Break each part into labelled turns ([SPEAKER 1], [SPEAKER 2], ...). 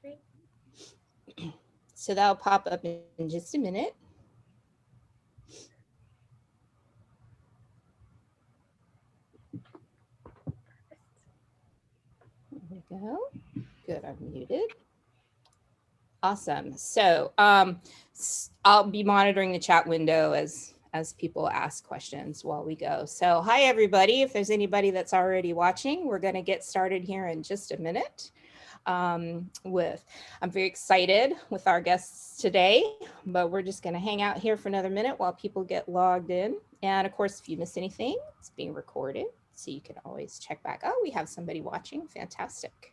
[SPEAKER 1] Great.
[SPEAKER 2] So that'll pop up in just a minute. There we go. Good, I'm muted. Awesome. So I'll be monitoring the chat window as people ask questions while we go. So hi, everybody. If there's anybody that's already watching, we're going to get started here in just a minute. I'm very excited with our guests today, but we're just going to hang out here for another minute while people get logged in. And of course, if you miss anything, it's being recorded, so you can always check back. Oh, we have somebody watching. Fantastic.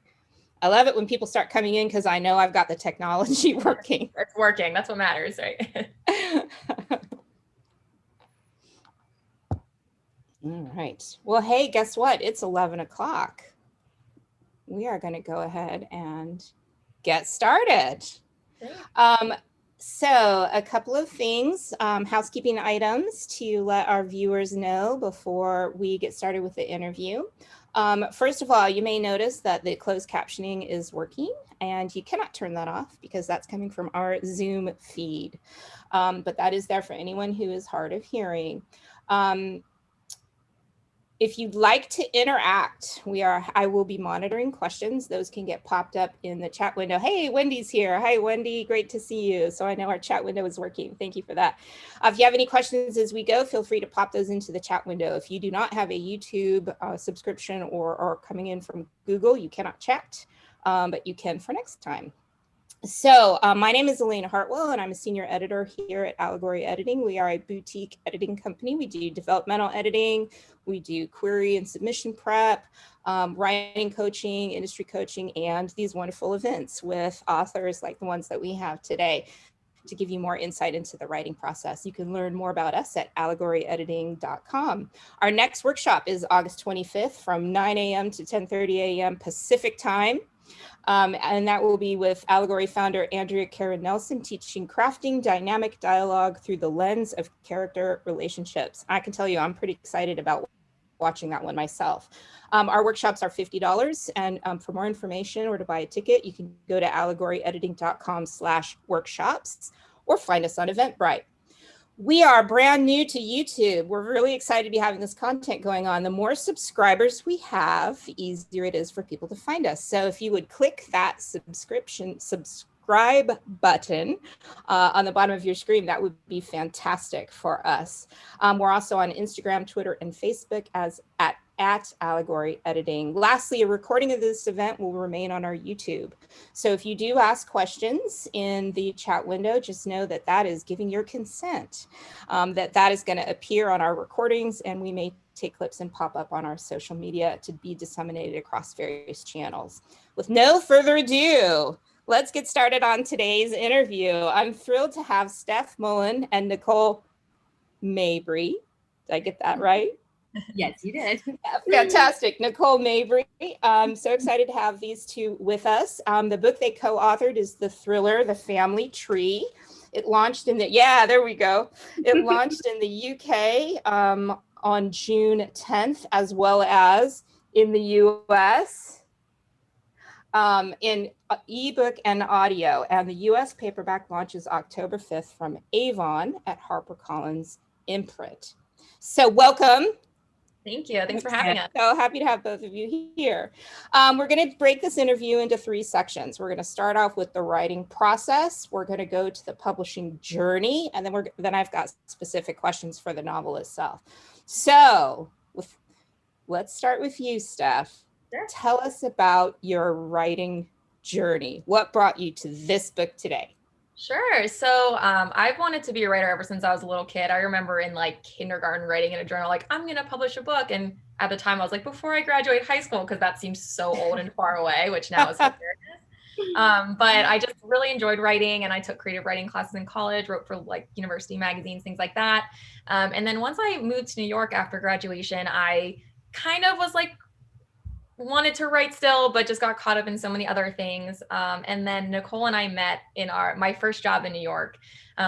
[SPEAKER 2] I love it when people start coming in because I know I've got the technology working.
[SPEAKER 1] It's working. That's what matters, right?
[SPEAKER 2] All right. Well, hey, guess what? It's 11 o'clock. We are going to go ahead and get started. So a couple of things, housekeeping items to let our viewers know before we get started with the interview. First of all, you may notice that the closed captioning is working, and you cannot turn that off because that's coming from our Zoom feed. But that is there for anyone who is hard of hearing. If you'd like to interact, I will be monitoring questions. Those can get popped up in the chat window. Hey, Wendy's here. Hi, Wendy. Great to see you. So I know our chat window is working. Thank you for that. If you have any questions as we go, feel free to pop those into the chat window. If you do not have a YouTube subscription or coming in from Google, you cannot chat, but you can for next time. So my name is Elena Hartwell, and I'm a senior editor here at Allegory Editing. We are a boutique editing company. We do developmental editing. We do query and submission prep, writing coaching, industry coaching, and these wonderful events with authors like the ones that we have today to give you more insight into the writing process. You can learn more about us at allegoryediting.com. Our next workshop is August 25th from 9 a.m. to 10:30 a.m. Pacific time. And that will be with Allegory founder Andrea Karen Nelson, teaching crafting dynamic dialogue through the lens of character relationships. I can tell you, I'm pretty excited about watching that one myself. Our workshops are $50, and for more information or to buy a ticket, you can go to allegoryediting.com/workshops or find us on Eventbrite. We are brand new to YouTube. We're really excited to be having this content going on. The more subscribers we have, the easier it is for people to find us. So if you would click that subscribe button on the bottom of your screen, that would be fantastic for us. We're also on Instagram, Twitter, and Facebook as at Allegory Editing. Lastly, a recording of this event will remain on our YouTube. So if you do ask questions in the chat window, just know that that is giving your consent, that is going to appear on our recordings, and we may take clips and pop up on our social media to be disseminated across various channels. With no further ado, let's get started on today's interview. I'm thrilled to have Steph Mullin and Nicole Mabry. Did I get that right?
[SPEAKER 3] Yes, you did.
[SPEAKER 2] Fantastic. Nicole Mabry. I'm so excited to have these two with us. The book they co-authored is the thriller, The Family Tree. It launched in there we go. It launched in the UK on June 10th, as well as in the US in ebook and audio. And the US paperback launches October 5th from Avon at HarperCollins imprint. So welcome.
[SPEAKER 1] Thank you. Thanks for having us.
[SPEAKER 2] So happy to have both of you here. We're going to break this interview into 3 sections. We're going to start off with the writing process. We're going to go to the publishing journey, and then I've got specific questions for the novel itself. So let's start with you, Steph.
[SPEAKER 1] Sure.
[SPEAKER 2] Tell us about your writing journey. What brought you to this book today?
[SPEAKER 1] Sure. So I've wanted to be a writer ever since I was a little kid. I remember in like kindergarten writing in a journal, like, I'm going to publish a book. And at the time I was like, before I graduate high school, because that seems so old and far away, which now is hilarious. But I just really enjoyed writing, and I took creative writing classes in college, wrote for like university magazines, things like that. And then once I moved to New York after graduation, I kind of was like wanted to write still, but just got caught up in so many other things. And then Nicole and I met in my first job in New York.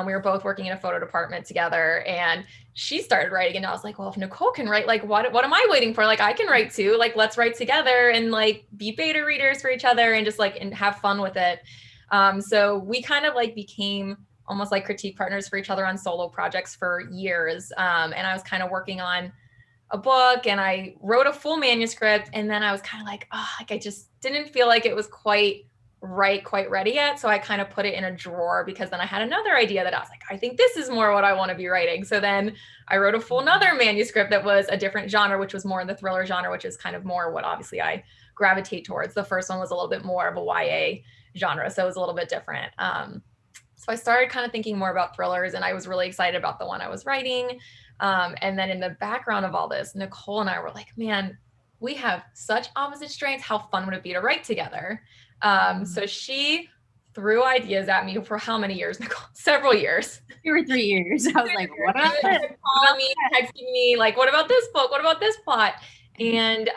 [SPEAKER 1] We were both working in a photo department together, and she started writing, and I was like, well, if Nicole can write, like, what am I waiting for? Like, I can write too. Like, let's write together and like be beta readers for each other and just like and have fun with it. So we kind of like became almost like critique partners for each other on solo projects for years. And I was kind of working on a book and I wrote a full manuscript, and then I was kind of like, oh, like I just didn't feel like it was quite ready yet. So I kind of put it in a drawer, because then I had another idea that I was like, I think this is more what I want to be writing. So then I wrote a full another manuscript that was a different genre, which was more in the thriller genre, which is kind of more what obviously I gravitate towards. The first one was a little bit more of a YA genre, so it was a little bit different. So I started kind of thinking more about thrillers, and I was really excited about the one I was writing. And then in the background of all this, Nicole and I were like, man, we have such opposite strengths. How fun would it be to write together? So she threw ideas at me for how many years, Nicole? Several years.
[SPEAKER 3] 2 or 3 years. I was like, what about this?
[SPEAKER 1] Calling me, texting me, like, what about this book? What about this plot? And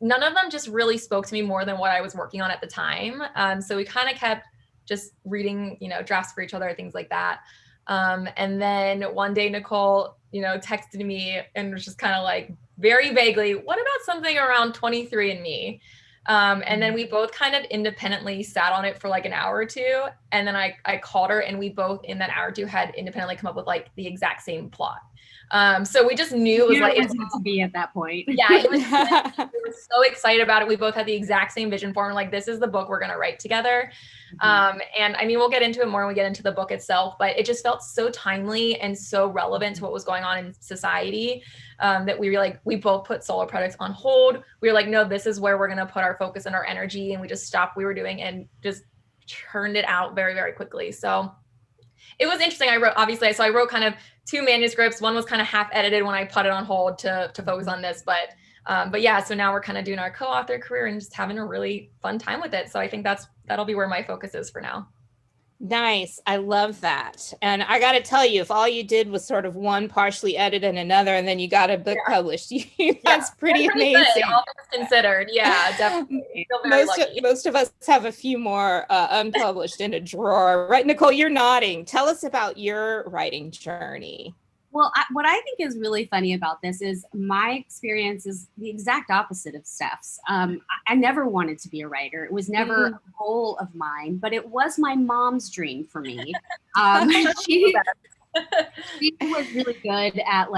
[SPEAKER 1] none of them just really spoke to me more than what I was working on at the time. So we kind of kept just reading, drafts for each other, things like that. And then one day Nicole, texted me and was just kind of like very vaguely, what about something around 23andMe? And then we both kind of independently sat on it for like an hour or two. And then I called her, and we both in that hour or two had independently come up with like the exact same plot. So we just knew it was like,
[SPEAKER 3] it was meant to be at that point.
[SPEAKER 1] Yeah, we were so excited about it. We both had the exact same vision for it. Like, this is the book we're going to write together. And I mean, we'll get into it more when we get into the book itself, but it just felt so timely and so relevant to what was going on in society, that we both put solo projects on hold. We were like, no, this is where we're going to put our focus and our energy. And we just stopped what we were doing and just churned it out very, very quickly. So it was interesting. I wrote kind of 2 manuscripts. One was kind of half edited when I put it on hold to focus on this, but yeah, so now we're kind of doing our co-author career and just having a really fun time with it. So I think that'll be where my focus is for now.
[SPEAKER 2] Nice. I love that. And I got to tell you, if all you did was sort of one partially edit and another, and then you got a book published, that's pretty amazing.
[SPEAKER 1] Good, all things considered. Yeah, definitely.
[SPEAKER 2] Most of us have a few more unpublished in a drawer. Right, Nicole, you're nodding. Tell us about your writing journey.
[SPEAKER 3] Well, what I think is really funny about this is my experience is the exact opposite of Steph's. I never wanted to be a writer. It was never a goal of mine, but it was my mom's dream for me. She was really good at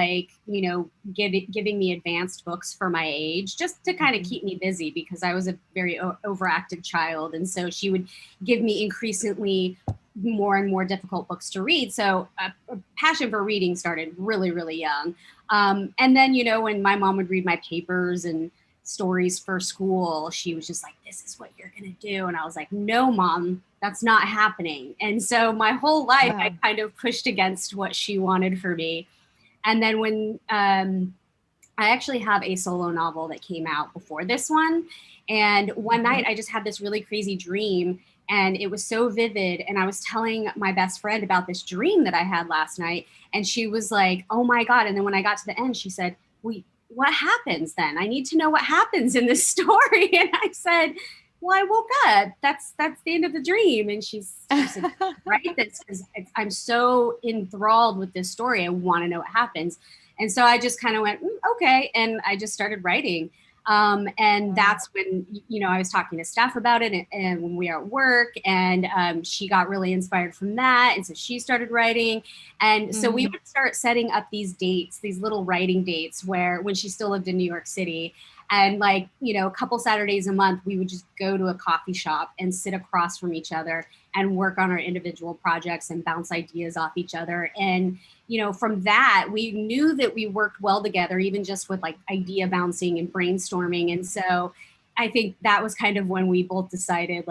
[SPEAKER 3] giving me advanced books for my age, just to kind of keep me busy, because I was a very overactive child. And so she would give me increasingly more and more difficult books to read. So a passion for reading started really, really young. And then, when my mom would read my papers and stories for school, she was just like, this is what you're going to do. And I was like, no, Mom, that's not happening. And so my whole life, I kind of pushed against what she wanted for me. And then when I actually have a solo novel that came out before this one. And one night I just had this really crazy dream, and it was so vivid. And I was telling my best friend about this dream that I had last night. And she was like, oh my God. And then when I got to the end, she said, what happens then? I need to know what happens in this story. And I said, well, I woke up. That's the end of the dream. And she said, right? Because I'm so enthralled with this story. I want to know what happens. And so I just kind of went, okay. And I just started writing. And that's when, I was talking to Steph about it, and when we were at work, and she got really inspired from that. And so she started writing. And so we would start setting up these dates, these little writing dates, when she still lived in New York City. And a couple Saturdays a month, we would just go to a coffee shop and sit across from each other and work on our individual projects and bounce ideas off each other. And, from that, we knew that we worked well together, even just with idea bouncing and brainstorming. And so I think that was kind of when we both decided,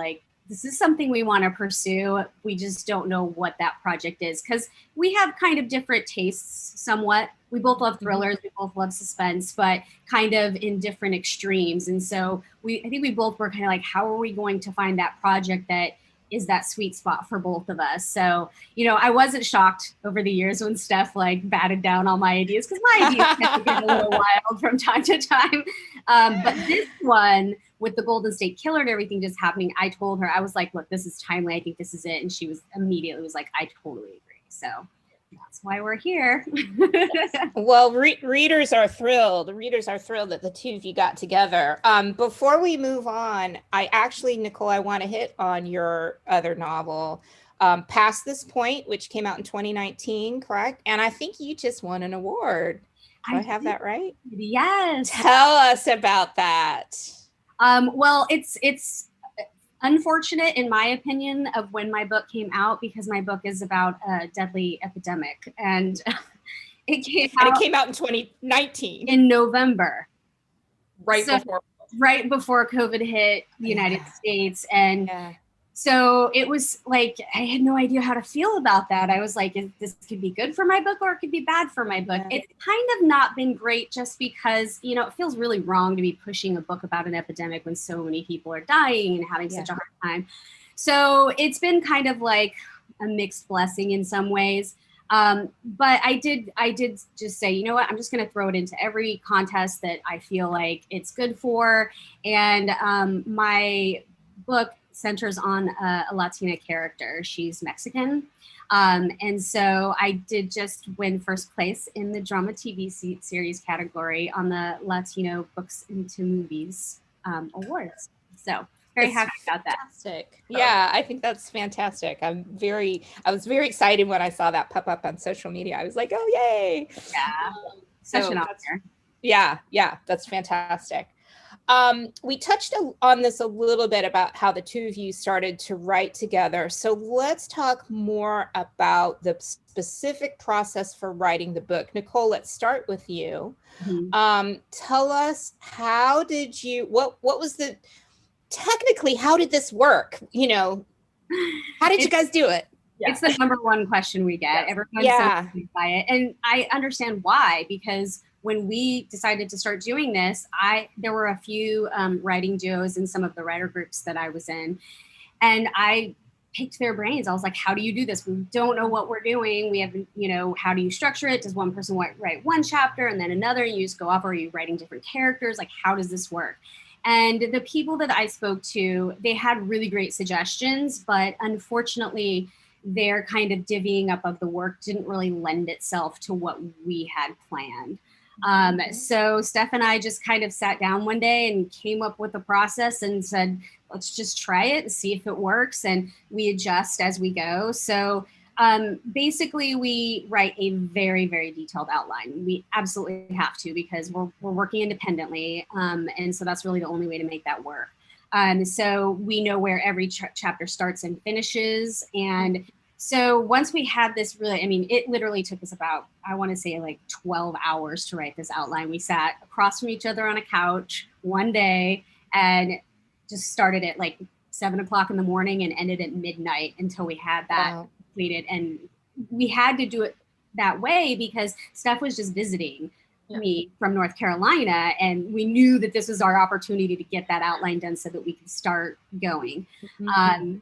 [SPEAKER 3] this is something we want to pursue. We just don't know what that project is, because we have kind of different tastes somewhat. We both love thrillers, we both love suspense, but kind of in different extremes. And so I think we both were kind of like, how are we going to find that project that is that sweet spot for both of us. So, you know, I wasn't shocked over the years when Steph like batted down all my ideas, because my ideas tend to get a little wild from time to time. But this one with the Golden State Killer and everything just happening, I told her, I was like, look, this is timely. I think this is it. And she was immediately like, I totally agree. So that's why we're here.
[SPEAKER 2] Well, readers are thrilled. Readers are thrilled that the two of you got together. Before we move on, Nicole, I want to hit on your other novel, Past This Point, which came out in 2019, correct? And I think you just won an award. Do I have that right?
[SPEAKER 3] Yes.
[SPEAKER 2] Tell us about that.
[SPEAKER 3] Well, it's unfortunate, in my opinion, of when my book came out, because my book is about a deadly epidemic, and it came out
[SPEAKER 2] in 2019
[SPEAKER 3] in November,
[SPEAKER 1] right
[SPEAKER 3] before COVID hit the United States. And so it was like, I had no idea how to feel about that. I was like, this could be good for my book or it could be bad for my book. It's kind of not been great, just because, you know, it feels really wrong to be pushing a book about an epidemic when so many people are dying and having such a hard time. So it's been kind of like a mixed blessing in some ways. But I did just say, you know what, I'm just going to throw it into every contest that I feel like it's good for. And my book centers on a Latina character. She's Mexican. And so I did just win first place in the drama TV series category on the Latino Books into Movies Awards. So very happy about that.
[SPEAKER 2] Fantastic. Yeah, I think that's fantastic. I was very excited when I saw that pop up on social media. I was like, oh, yay.
[SPEAKER 3] Yeah. Such an honor.
[SPEAKER 2] Yeah, that's fantastic. We touched on this a little bit about how the two of you started to write together. So let's talk more about the specific process for writing the book. Nicole, let's start with you. Mm-hmm. Tell us, how did you, what was the, technically, how did this work? You know, how did you guys do it?
[SPEAKER 3] It's the number one question we get. Everyone's so confused by it. And I understand why, because when we decided to start doing this, there were a few writing duos in some of the writer groups that I was in, and I picked their brains. I was like, how do you do this? We don't know what we're doing. We have, you know, how do you structure it? Does one person write one chapter and then another, and you just go off, or are you writing different characters? Like, how does this work? And the people that I spoke to, they had really great suggestions, but unfortunately, their kind of divvying up of the work didn't really lend itself to what we had planned. So Steph and I just kind of sat down one day and came up with a process and said, let's just try it and see if it works. And we adjust as we go. So basically, we write a very, very detailed outline. We absolutely have to, because we're working independently. And so that's really the only way to make that work. So we know where every chapter starts and finishes. And so once we had this really, I mean, it literally took us about, I want to say like 12 hours to write this outline. We sat across from each other on a couch one day and just started at like 7 o'clock in the morning and ended at midnight until we had that completed. And we had to do it that way because Steph was just visiting me from North Carolina, and we knew that this was our opportunity to get that outline done so that we could start going.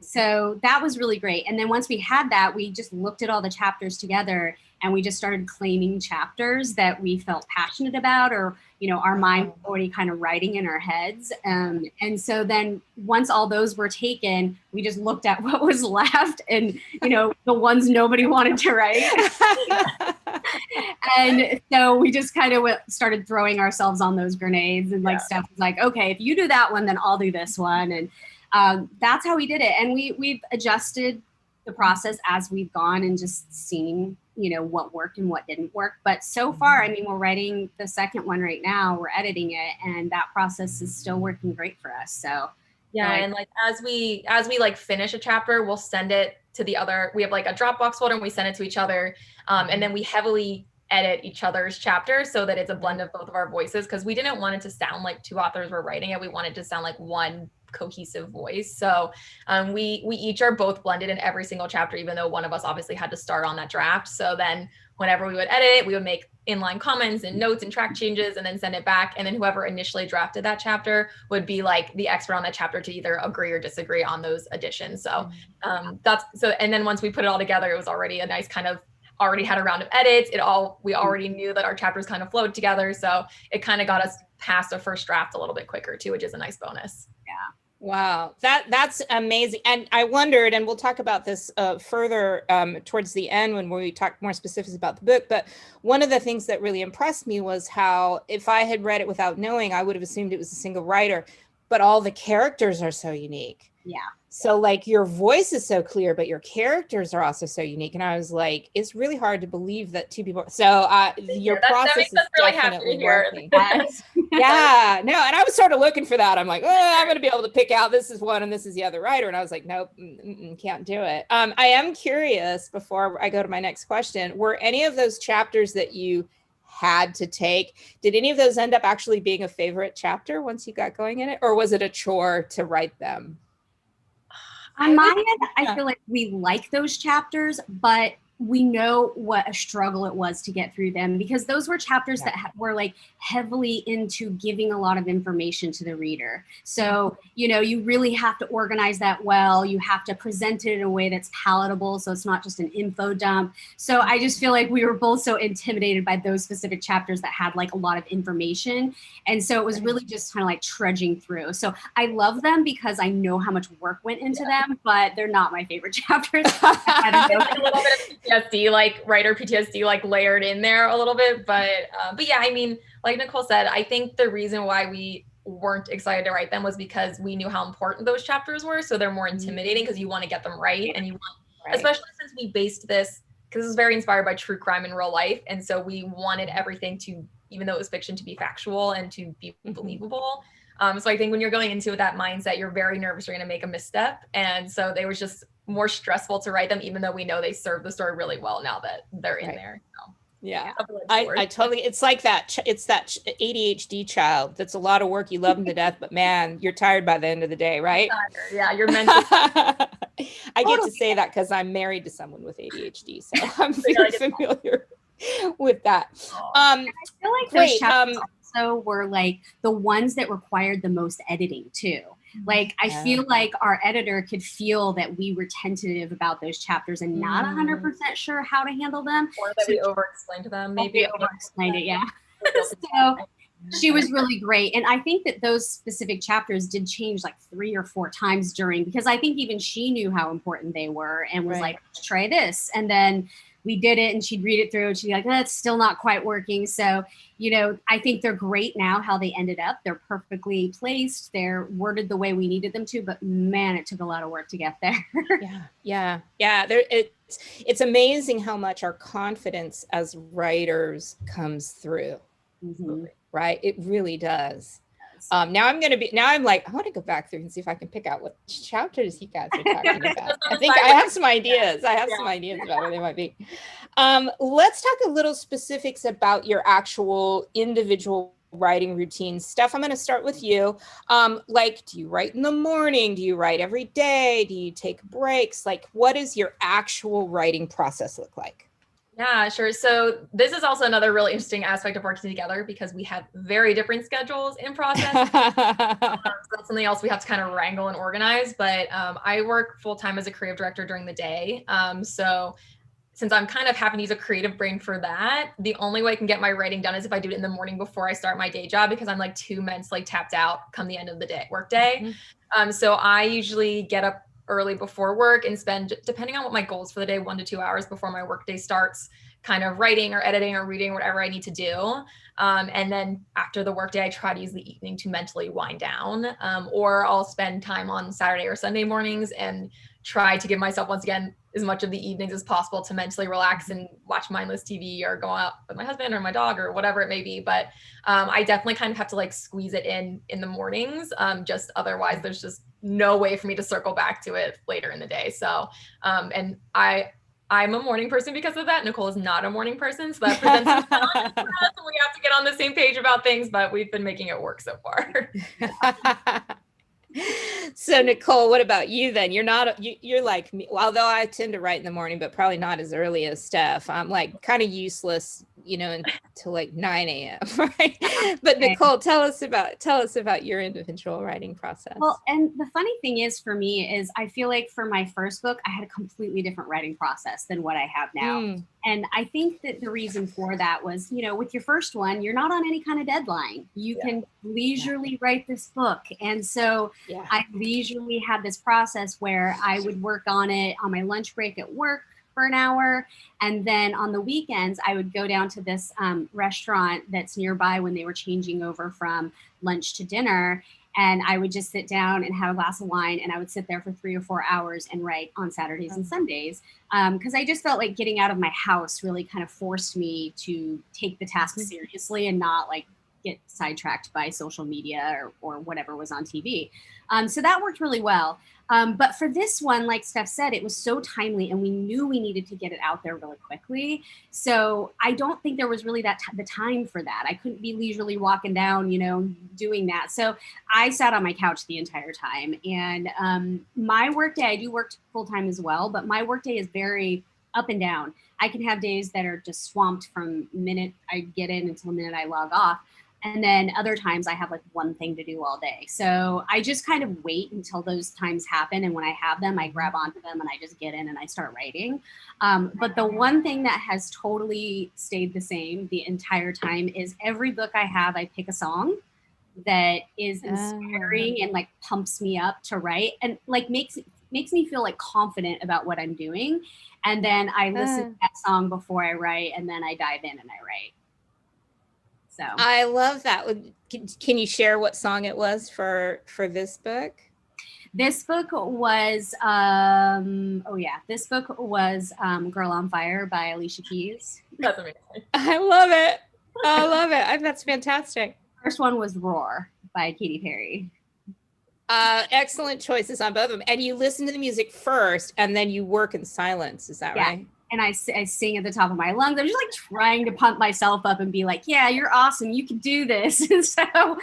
[SPEAKER 3] So that was really great. And then once we had that, we just looked at all the chapters together and we just started claiming chapters that we felt passionate about, or, you know, our mind already kind of writing in our heads. And so then once all those were taken, we just looked at what was left and, you know, the ones nobody wanted to write. And so we just kind of started throwing ourselves on those grenades, and like Steph was like, okay, if you do that one, then I'll do this one. And that's how we did it. And we've adjusted the process as we've gone and just seen, you know, what worked and what didn't work. But so far, I mean, we're writing the second one right now, we're editing it, and that process is still working great for us. So
[SPEAKER 1] and like as we like finish a chapter, we'll send it to the other, we have like a Dropbox folder and we send it to each other. And then we heavily edit each other's chapters so that it's a blend of both of our voices, because we didn't want it to sound like two authors were writing it. We wanted it to sound like one cohesive voice. So we each are both blended in every single chapter, even though one of us obviously had to start on that draft. So then whenever we would edit it, we would make inline comments and notes and track changes and then send it back. And then whoever initially drafted that chapter would be like the expert on that chapter to either agree or disagree on those additions. So and then once we put it all together, it was already a nice kind of already had a round of edits. We already knew that our chapters kind of flowed together. So it kind of got us past a first draft a little bit quicker too, which is a nice bonus.
[SPEAKER 3] Yeah.
[SPEAKER 2] Wow, that's amazing. And I wondered, and we'll talk about this further towards the end when we talk more specifics about the book, but one of the things that really impressed me was how if I had read it without knowing, I would have assumed it was a single writer, but all the characters are so unique.
[SPEAKER 3] Yeah.
[SPEAKER 2] So like your voice is so clear, but your characters are also so unique. And I was like, it's really hard to believe that two people. So your process is
[SPEAKER 1] really
[SPEAKER 2] definitely working. Yeah, no. And I was sort of looking for that. I'm like, oh, I'm going to be able to pick out this is one and this is the other writer. And I was like, nope, can't do it. I am curious before I go to my next question, were any of those chapters that you had to take, did any of those end up actually being a favorite chapter once you got going in it? Or was it a chore to write them?
[SPEAKER 3] On my end, I feel like we like those chapters, but we know what a struggle it was to get through them because those were chapters that were like heavily into giving a lot of information to the reader. So, you know, you really have to organize that well. You have to present it in a way that's palatable. So it's not just an info dump. So I just feel like we were both so intimidated by those specific chapters that had like a lot of information. And so it was really just kind of like trudging through. So I love them because I know how much work went into them, but they're not my favorite chapters. I don't know.
[SPEAKER 1] A little bit of PTSD, like writer PTSD, like layered in there a little bit. But yeah, I mean, like Nicole said, I think the reason why we weren't excited to write them was because we knew how important those chapters were. So they're more intimidating because you want to get them right. And you want, especially since we based this, because this is very inspired by true crime in real life. And so we wanted everything to, even though it was fiction, to be factual and to be believable. So I think when you're going into that mindset, you're very nervous you're going to make a misstep. And so they was just more stressful to write them, even though we know they serve the story really well now that they're in there. So,
[SPEAKER 2] yeah, I totally, it's like that. It's that ADHD child. That's a lot of work. You love them to death, but man, you're tired by the end of the day, right?
[SPEAKER 1] Yeah, you're meant to.
[SPEAKER 2] I get to say that because I'm married to someone with ADHD, so I'm very familiar with that.
[SPEAKER 3] I feel like those chapters also were like the ones that required the most editing too. Like I feel like our editor could feel that we were tentative about those chapters and not 100% sure how to handle them.
[SPEAKER 1] Or that we over-explained to them, maybe.
[SPEAKER 3] Over-explained it, yeah. So she was really great. And I think that those specific chapters did change like 3 or 4 times during, because I think even she knew how important they were and was like, try this. And then we did it and she'd read it through and she'd be like, that's still not quite working. So, you know, I think they're great now how they ended up. They're perfectly placed. They're worded the way we needed them to, but man, it took a lot of work to get there.
[SPEAKER 2] Yeah. It's amazing how much our confidence as writers comes through. Right? It really does. Now I'm like, I want to go back through and see if I can pick out what chapters you guys are talking about. I think I have some ideas. I have some ideas about where they might be. Let's talk a little specifics about your actual individual writing routines. Steph, I'm going to start with you. Like, do you write in the morning? Do you write every day? Do you take breaks? Like, what does your actual writing process look like?
[SPEAKER 1] Yeah, sure. So this is also another really interesting aspect of working together because we have very different schedules in process. So that's something else we have to kind of wrangle and organize. But I work full time as a creative director during the day. So since I'm kind of having to use a creative brain for that, the only way I can get my writing done is if I do it in the morning before I start my day job, because I'm like too mentally tapped out come the end of the day, work day. So I usually get up early before work and spend, depending on what my goals for the day, 1 to 2 hours before my work day starts, kind of writing or editing or reading, whatever I need to do. And then after the work day, I try to use the evening to mentally wind down, or I'll spend time on Saturday or Sunday mornings and try to give myself, once again, as much of the evenings as possible to mentally relax and watch mindless TV or go out with my husband or my dog or whatever it may be. But I definitely kind of have to like squeeze it in the mornings. Just otherwise there's just no way for me to circle back to it later in the day. So, and I'm a morning person because of that. Nicole is not a morning person. So that presents some challenges for us, and we have to get on the same page about things, but we've been making it work so far.
[SPEAKER 2] So Nicole, what about you then? You're not, you're like me, although I tend to write in the morning, but probably not as early as Steph. I'm like kind of useless, you know, until like 9 a.m. Right? But
[SPEAKER 3] Okay.
[SPEAKER 2] Nicole, tell us about your individual writing process.
[SPEAKER 3] Well, and the funny thing is for me is I feel like for my first book, I had a completely different writing process than what I have now. And I think that the reason for that was, you know, with your first one, you're not on any kind of deadline. You can leisurely write this book. And so I leisurely had this process where I would work on it on my lunch break at work for an hour. And then on the weekends, I would go down to this restaurant that's nearby when they were changing over from lunch to dinner. And I would just sit down and have a glass of wine, and I would sit there for 3 or 4 hours and write on Saturdays and Sundays, because I just felt like getting out of my house really kind of forced me to take the task seriously and not like get sidetracked by social media or whatever was on TV. So that worked really well. But for this one, like Steph said, it was so timely and we knew we needed to get it out there really quickly. So I don't think there was really the time for that. I couldn't be leisurely walking down, you know, doing that. So I sat on my couch the entire time. And my workday, I do work full-time as well, but my workday is very up and down. I can have days that are just swamped from the minute I get in until the minute I log off. And then other times I have like one thing to do all day. So I just kind of wait until those times happen. And when I have them, I grab onto them and I just get in and I start writing. But the one thing that has totally stayed the same the entire time is every book I have, I pick a song that is inspiring and like pumps me up to write and like makes me feel like confident about what I'm doing. And then I listen to that song before I write, and then I dive in and I write. So
[SPEAKER 2] I love that. Can you share what song it was for this book?
[SPEAKER 3] This book was Girl on Fire by Alicia Keys.
[SPEAKER 1] That's amazing.
[SPEAKER 2] I love it. I love it. That's fantastic.
[SPEAKER 3] First one was Roar by Katy Perry.
[SPEAKER 2] Excellent choices on both of them. And you listen to the music first and then you work in silence. Is that right?
[SPEAKER 3] And I sing at the top of my lungs. I'm just like trying to pump myself up and be like, yeah, you're awesome. You can do this. And so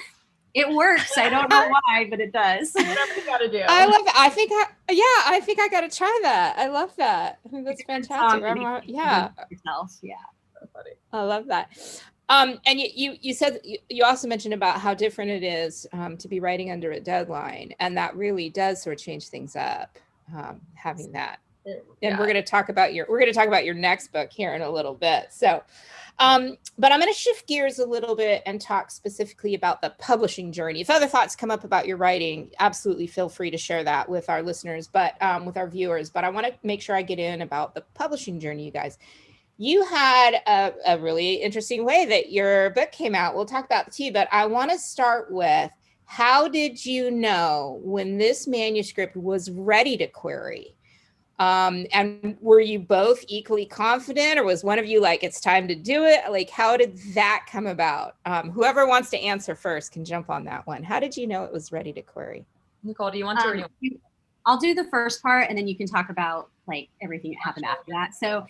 [SPEAKER 3] it works. I don't know why, but it does.
[SPEAKER 1] Whatever you gotta do.
[SPEAKER 2] I love it. I think I got to try that. I love that. I think that's fantastic. Yeah.
[SPEAKER 1] So funny.
[SPEAKER 2] I love that. And you said, you also mentioned about how different it is to be writing under a deadline. And that really does sort of change things up, having that. And we're going to talk about your next book here in a little bit. So, but I'm going to shift gears a little bit and talk specifically about the publishing journey. If other thoughts come up about your writing, absolutely feel free to share that with our listeners, but with our viewers. But I want to make sure I get in about the publishing journey, you guys. You had a really interesting way that your book came out. We'll talk about the tea, but I want to start with, how did you know when this manuscript was ready to query? And were you both equally confident, or was one of you like, it's time to do it? Like, how did that come about? Whoever wants to answer first can jump on that one. How did you know it was ready to query?
[SPEAKER 1] Nicole, do you want to? Or do you
[SPEAKER 3] I'll do the first part, and then you can talk about like everything that happened after that. So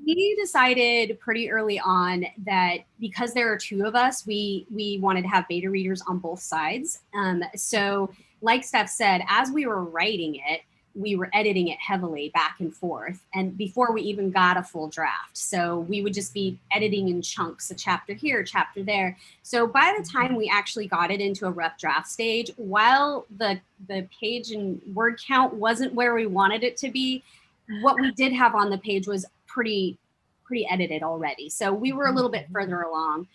[SPEAKER 3] we decided pretty early on that because there are two of us, we wanted to have beta readers on both sides. So like Steph said, as we were writing it, we were editing it heavily back and forth, and before we even got a full draft. So we would just be editing in chunks, a chapter here, a chapter there. So by the time we actually got it into a rough draft stage, while the page and word count wasn't where we wanted it to be, what we did have on the page was pretty edited already. So we were a little bit further along.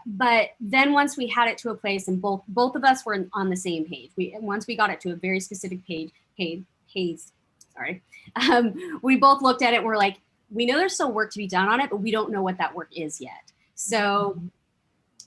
[SPEAKER 3] But then once we had it to a place, and both of us were on the same page, once we got it to a very specific page, we both looked at it and we're like, we know there's still work to be done on it, but we don't know what that work is yet. So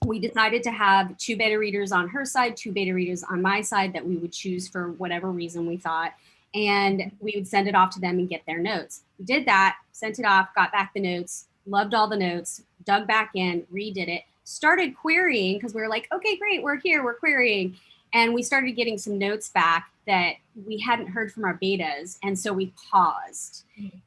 [SPEAKER 3] we decided to have 2 beta readers on her side, 2 beta readers on my side that we would choose for whatever reason we thought, and we would send it off to them and get their notes. We did that, sent it off, got back the notes, loved all the notes, dug back in, redid it, started querying because we were like, okay, great, we're here, we're querying. And we started getting some notes back that we hadn't heard from our betas. And so we paused.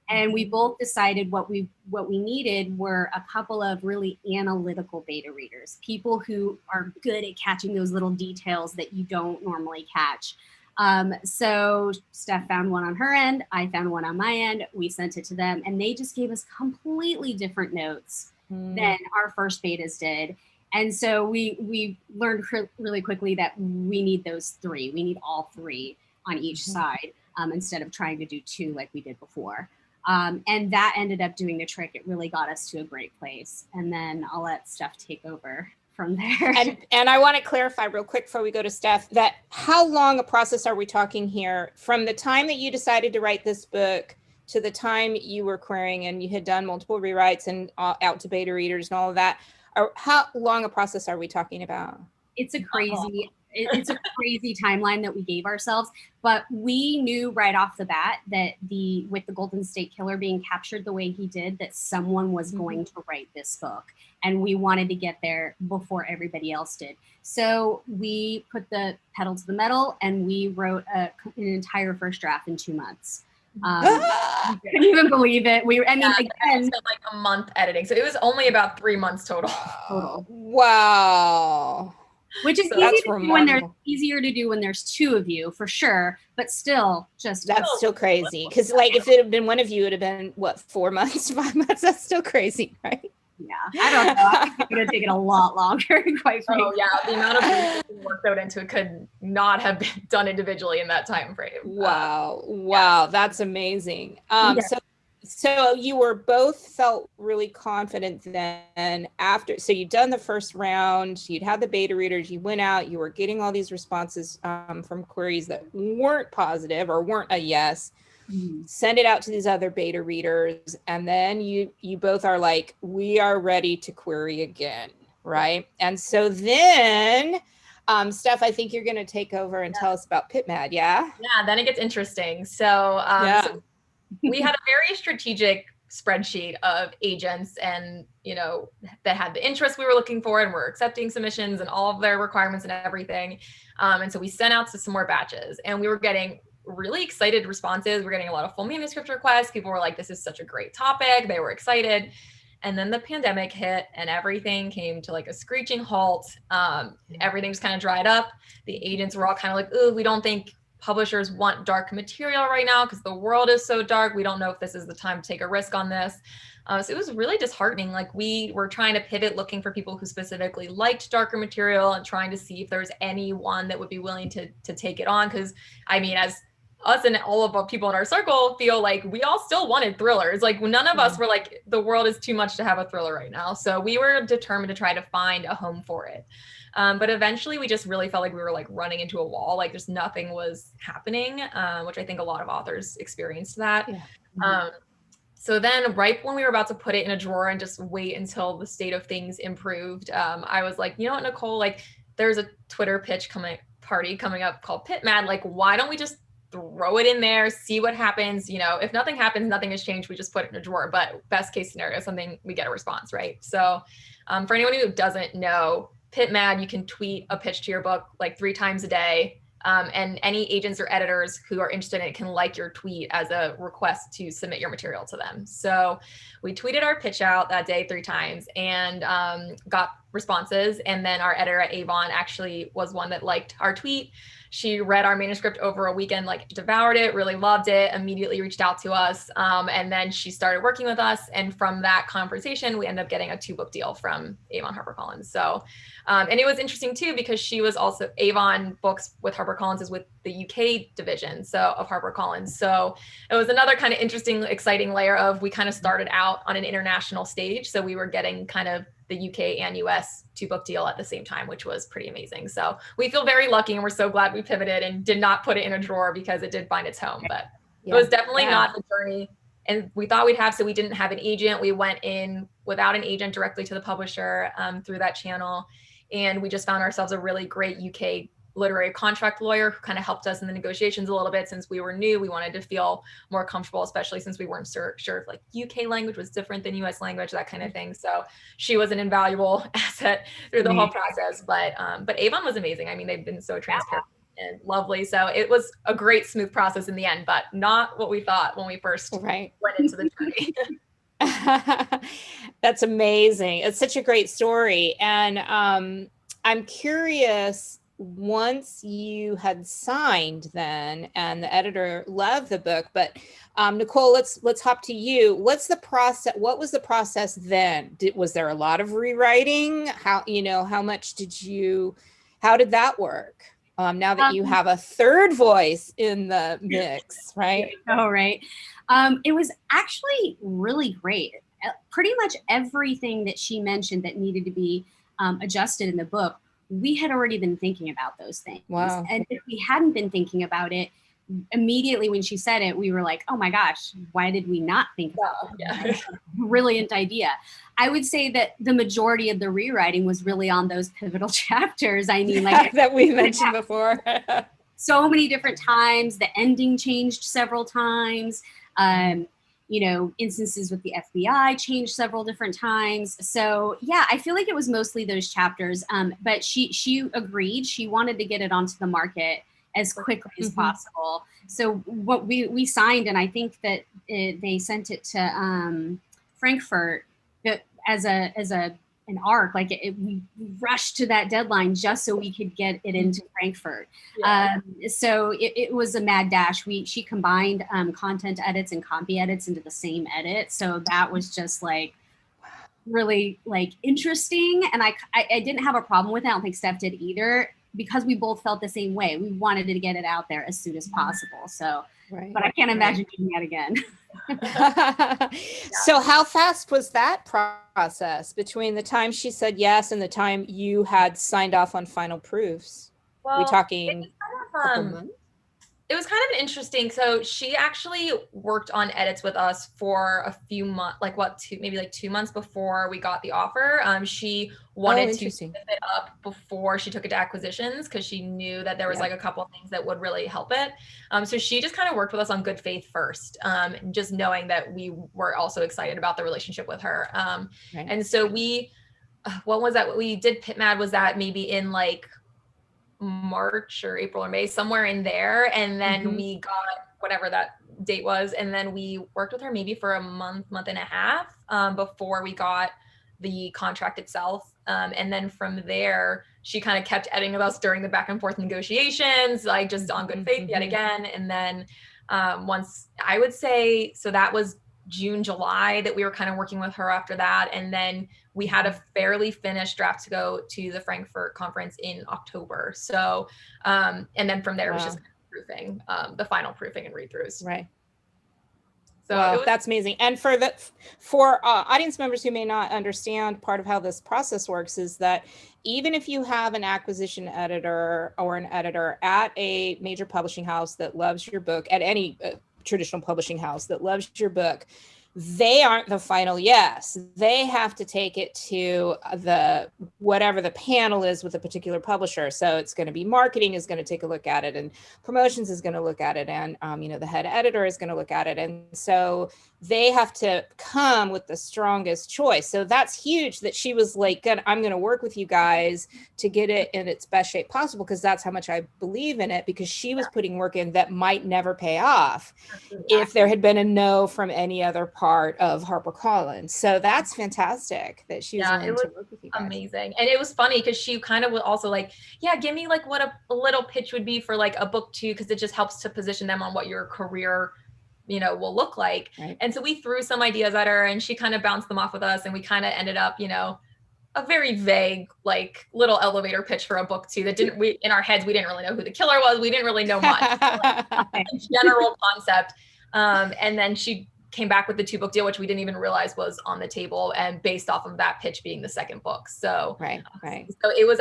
[SPEAKER 3] And we both decided what we needed were a couple of really analytical beta readers, people who are good at catching those little details that you don't normally catch. So Steph found one on her end, I found one on my end, we sent it to them, and they just gave us completely different notes than our first betas did. And so we learned really quickly that we need those three. We need all three on each side, instead of trying to do two like we did before. And that ended up doing the trick. It really got us to a great place. And then I'll let Steph take over from there.
[SPEAKER 2] And I want to clarify real quick before we go to Steph, that how long a process are we talking here from the time that you decided to write this book to the time you were querying and you had done multiple rewrites and out to beta readers and all of that? Or how long a process are we talking about?
[SPEAKER 3] It's a crazy timeline that we gave ourselves, but we knew right off the bat that with the Golden State Killer being captured the way he did, that someone was going to write this book, and we wanted to get there before everybody else did. So we put the pedal to the metal and we wrote an entire first draft in 2 months. I couldn't even believe it. Again,
[SPEAKER 1] spent like a month editing, so it was only about 3 months total.
[SPEAKER 2] Wow.
[SPEAKER 3] Which is easier to do when there's two of you, for sure, but still
[SPEAKER 2] that's still crazy, because like if it had been one of you, it would have been what, 4 months, 5 months? That's still crazy, right?
[SPEAKER 3] Yeah, I don't know. I think it would have taken a lot longer, quite frankly.
[SPEAKER 1] Oh yeah, the amount of work that went into it could not have been done individually in that time frame.
[SPEAKER 2] Wow, that's amazing. So you were both felt really confident then after, so you'd done the first round, you'd had the beta readers, you went out, you were getting all these responses from queries that weren't positive or weren't a yes. Send it out to these other beta readers, and then you both are like, we are ready to query again, right? And so then Steph, I think you're going to take over and tell us about PitMad. Yeah,
[SPEAKER 1] then it gets interesting. So we had a very strategic spreadsheet of agents and that had the interest we were looking for and were accepting submissions and all of their requirements and everything. And so we sent out to some more batches, and we were getting really excited responses. We're getting a lot of full manuscript requests. People were like, this is such a great topic. They were excited. And then the pandemic hit and everything came to like a screeching halt. Everything just kind of dried up. The agents were all kind of like, oh, we don't think publishers want dark material right now because the world is so dark. We don't know if this is the time to take a risk on this. So it was really disheartening. Like, we were trying to pivot, looking for people who specifically liked darker material and trying to see if there's anyone that would be willing to take it on. Because I mean, as us and all of the people in our circle feel like we all still wanted thrillers. Like, none of us were like, the world is too much to have a thriller right now. So we were determined to try to find a home for it. But eventually we just really felt like we were like running into a wall, like just nothing was happening, which I think a lot of authors experienced that. So then right when we were about to put it in a drawer and just wait until the state of things improved, I was like, you know what, Nicole, like there's a Twitter pitch party coming up called PitMad. Like, why don't we just throw it in there, see what happens? If nothing happens, nothing has changed, we just put it in a drawer. But best case scenario, something we get a response, right? So for anyone who doesn't know, PitMad, you can tweet a pitch to your book like 3 times a day. And any agents or editors who are interested in it can like your tweet as a request to submit your material to them. So we tweeted our pitch out that day 3 times and got responses. And then our editor at Avon actually was one that liked our tweet. She read our manuscript over a weekend, like devoured it, really loved it, immediately reached out to us. And then she started working with us. And from that conversation, we ended up getting a 2-book deal from Avon HarperCollins. So, and it was interesting too, because she was also Avon Books with HarperCollins is with the UK division of HarperCollins. So it was another kind of interesting, exciting layer of, we kind of started out on an international stage. So we were getting kind of the UK and US 2-book deal at the same time, which was pretty amazing. So we feel very lucky, and we're so glad we pivoted and did not put it in a drawer, because it did find its home. But it was definitely not the journey and we thought we'd have. So we didn't have an agent. We went in without an agent directly to the publisher through that channel. And we just found ourselves a really great UK literary contract lawyer who kind of helped us in the negotiations a little bit. Since we were new, we wanted to feel more comfortable, especially since we weren't sure if like UK language was different than US language, that kind of thing. So she was an invaluable asset through the whole process. But Avon was amazing. I mean, they've been so transparent and lovely. So it was a great smooth process in the end, but not what we thought when we first went into the journey.
[SPEAKER 2] That's amazing. It's such a great story. And I'm curious, once you had signed then and the editor loved the book, but Nicole, let's hop to you. What's the process? What was the process then? Was there a lot of rewriting? How did that work? Now that you have a third voice in the mix, right?
[SPEAKER 3] Oh, right. It was actually really great. Pretty much everything that she mentioned that needed to be adjusted in the book, we had already been thinking about those things.
[SPEAKER 2] Wow.
[SPEAKER 3] And if we hadn't been thinking about it, immediately when she said it, we were like, oh my gosh, why did we not think about it? Brilliant idea. I would say that the majority of the rewriting was really on those pivotal chapters. I mean, like
[SPEAKER 2] that we mentioned before.
[SPEAKER 3] So many different times. The ending changed several times. Instances with the FBI changed several different times. So yeah, I feel like it was mostly those chapters. But she agreed. She wanted to get it onto the market as quickly as possible. So what we signed, and I think that they sent it to Frankfurt as an arc. Like we rushed to that deadline just so we could get it into Frankfurt. Yeah. So it was a mad dash. She combined content edits and copy edits into the same edit. So that was just like really like interesting. And I didn't have a problem with it. I don't think Steph did either, because we both felt the same way. We wanted to get it out there as soon as possible. So, but I can't imagine doing that again.
[SPEAKER 2] So how fast was that process between the time she said yes and the time you had signed off on final proofs?
[SPEAKER 1] Well,
[SPEAKER 2] we talking
[SPEAKER 1] it was kind of interesting. So she actually worked on edits with us for a few months, maybe 2 months before we got the offer. She wanted to set it up before she took it to acquisitions, because she knew that there was like a couple of things that would really help it. So she just kind of worked with us on good faith first, just knowing that we were also excited about the relationship with her. And so what was that? We did PitMad, was that maybe in like March or April or May, somewhere in there. And then we got whatever that date was. And then we worked with her maybe for a month and a half before we got the contract itself. And then from there, she kind of kept editing with us during the back and forth negotiations, like just on good faith yet again. And then once, I would say, so that was June, July that we were kind of working with her after that. And then we had a fairly finished draft to go to the Frankfurt conference in October. So, and then from there it was just kind of proofing, the final proofing and read-throughs.
[SPEAKER 2] Right.
[SPEAKER 1] So
[SPEAKER 2] that's amazing. And for audience members who may not understand, part of how this process works is that even if you have an acquisition editor or an editor at a major publishing house that loves your book, at any traditional publishing house that loves your book, they aren't the final yes. They have to take it to whatever the panel is with a particular publisher. So it's going to be marketing is going to take a look at it, and promotions is going to look at it, and the head editor is going to look at it. And so they have to come with the strongest choice. So that's huge that she was like, I'm going to work with you guys to get it in its best shape possible, because that's how much I believe in it, because she was putting work in that might never pay off if there had been a no from any other part of HarperCollins. So that's fantastic that she was willing to work with you guys.
[SPEAKER 1] Amazing. And it was funny because she kind of was also like, yeah, give me like what a little pitch would be for like a book too, because it just helps to position them on what your career will look like. Right. And so we threw some ideas at her and she kind of bounced them off with us, and we kind of ended up, a very vague, like little elevator pitch for a book too, that in our heads, we didn't really know who the killer was. We didn't really know much, like, general concept. And then she came back with the 2-book deal, which we didn't even realize was on the table, and based off of that pitch being the second book. So,
[SPEAKER 2] right.
[SPEAKER 1] So it was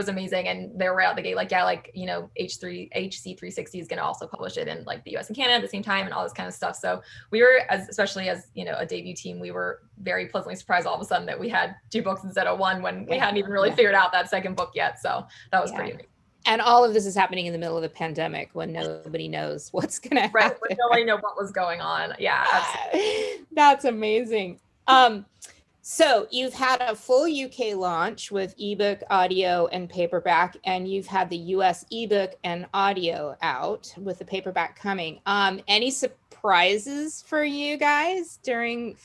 [SPEAKER 1] amazing. And they were right out the gate, like, HC360 is going to also publish it in like the US and Canada at the same time and all this kind of stuff. So we were, especially as, a debut team, we were very pleasantly surprised all of a sudden that we had 2 books instead of 1 when we hadn't even really figured out that second book yet. So that was pretty amazing.
[SPEAKER 2] And all of this is happening in the middle of the pandemic when nobody knows what's going to
[SPEAKER 1] Right.
[SPEAKER 2] happen.
[SPEAKER 1] When nobody knew what was going on. Yeah, absolutely.
[SPEAKER 2] That's amazing. So you've had a full UK launch with ebook, audio, and paperback, and you've had the US ebook and audio out with the paperback coming. Any surprises for you guys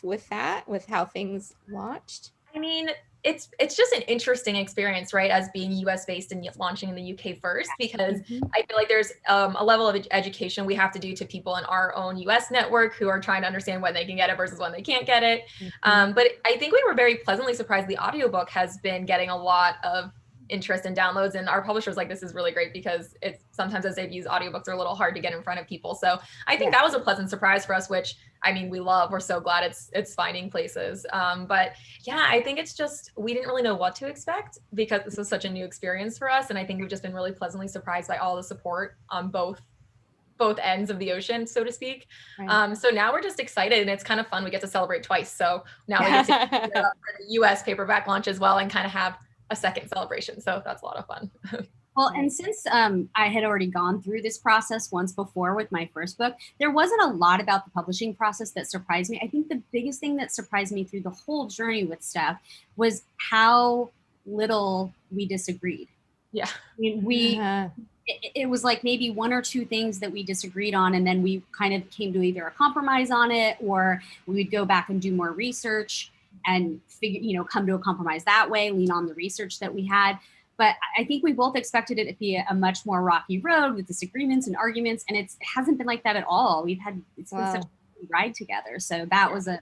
[SPEAKER 2] with how things launched?
[SPEAKER 1] I mean, it's just an interesting experience, right? As being US based and launching in the UK first, because I feel like there's a level of education we have to do to people in our own US network who are trying to understand when they can get it versus when they can't get it. But I think we were very pleasantly surprised. The audiobook has been getting a lot of interest and downloads, and our publishers like, this is really great, because it's sometimes as they've used audiobooks are a little hard to get in front of people. So I think that was a pleasant surprise for us, which I mean, we love. We're so glad it's finding places. But yeah, I think it's just, we didn't really know what to expect because this was such a new experience for us. And I think we've just been really pleasantly surprised by all the support on both ends of the ocean, so to speak. Right. So now we're just excited, and it's kind of fun. We get to celebrate twice. So now we get to for the US paperback launch as well and kind of have a second celebration. So that's a lot of fun.
[SPEAKER 3] Well, and since I had already gone through this process once before with my first book, there wasn't a lot about the publishing process that surprised me. I think the biggest thing that surprised me through the whole journey with Steph was how little we disagreed.
[SPEAKER 1] Yeah.
[SPEAKER 3] I mean, it was like maybe one or two things that we disagreed on, and then we kind of came to either a compromise on it, or we would go back and do more research and figure, come to a compromise that way, lean on the research that we had. But I think we both expected it to be a much more rocky road with disagreements and arguments, and it hasn't been like that at all. It's been such a ride together. So that was a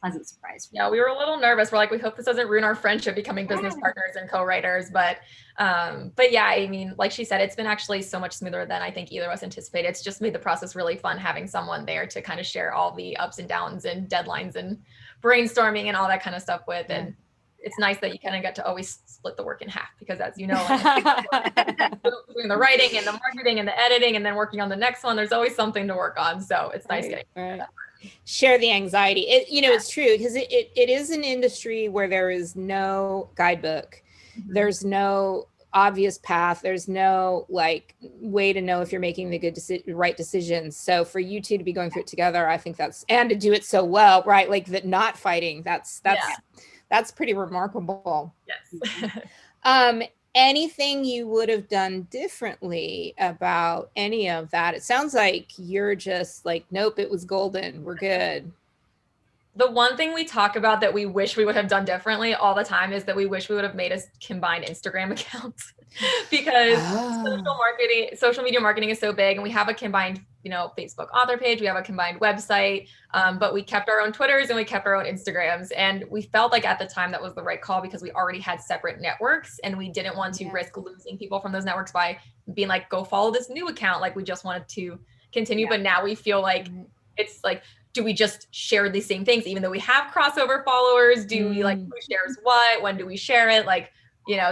[SPEAKER 3] pleasant surprise.
[SPEAKER 1] Yeah, we were a little nervous. We're like, we hope this doesn't ruin our friendship becoming business partners and co-writers. But yeah, I mean, like she said, it's been actually so much smoother than I think either of us anticipated. It's just made the process really fun having someone there to kind of share all the ups and downs and deadlines and brainstorming and all that kind of stuff with. And it's nice that you kind of get to always split the work in half, because as you know, between the writing and the marketing and the editing and then working on the next one, there's always something to work on. So it's nice getting that.
[SPEAKER 2] Share the anxiety. It's true, because it is an industry where there is no guidebook. There's no obvious path. There's no way to know if you're making the right decisions. So for you two to be going through it together, I think and to do it so well, right? Like that, not fighting. That's pretty remarkable.
[SPEAKER 1] Yes.
[SPEAKER 2] Anything you would have done differently about any of that? It sounds like you're just like, nope, it was golden. We're good.
[SPEAKER 1] The one thing we talk about that we wish we would have done differently all the time is that we wish we would have made a combined Instagram account because social media marketing is so big, and we have a combined, Facebook author page. We have a combined website, but we kept our own Twitters and we kept our own Instagrams. And we felt like at the time that was the right call, because we already had separate networks and we didn't want to risk losing people from those networks by being like, go follow this new account. Like, we just wanted to continue. But now we feel like it's like, do we just share the same things, even though we have crossover followers? Do we who shares what? When do we share it?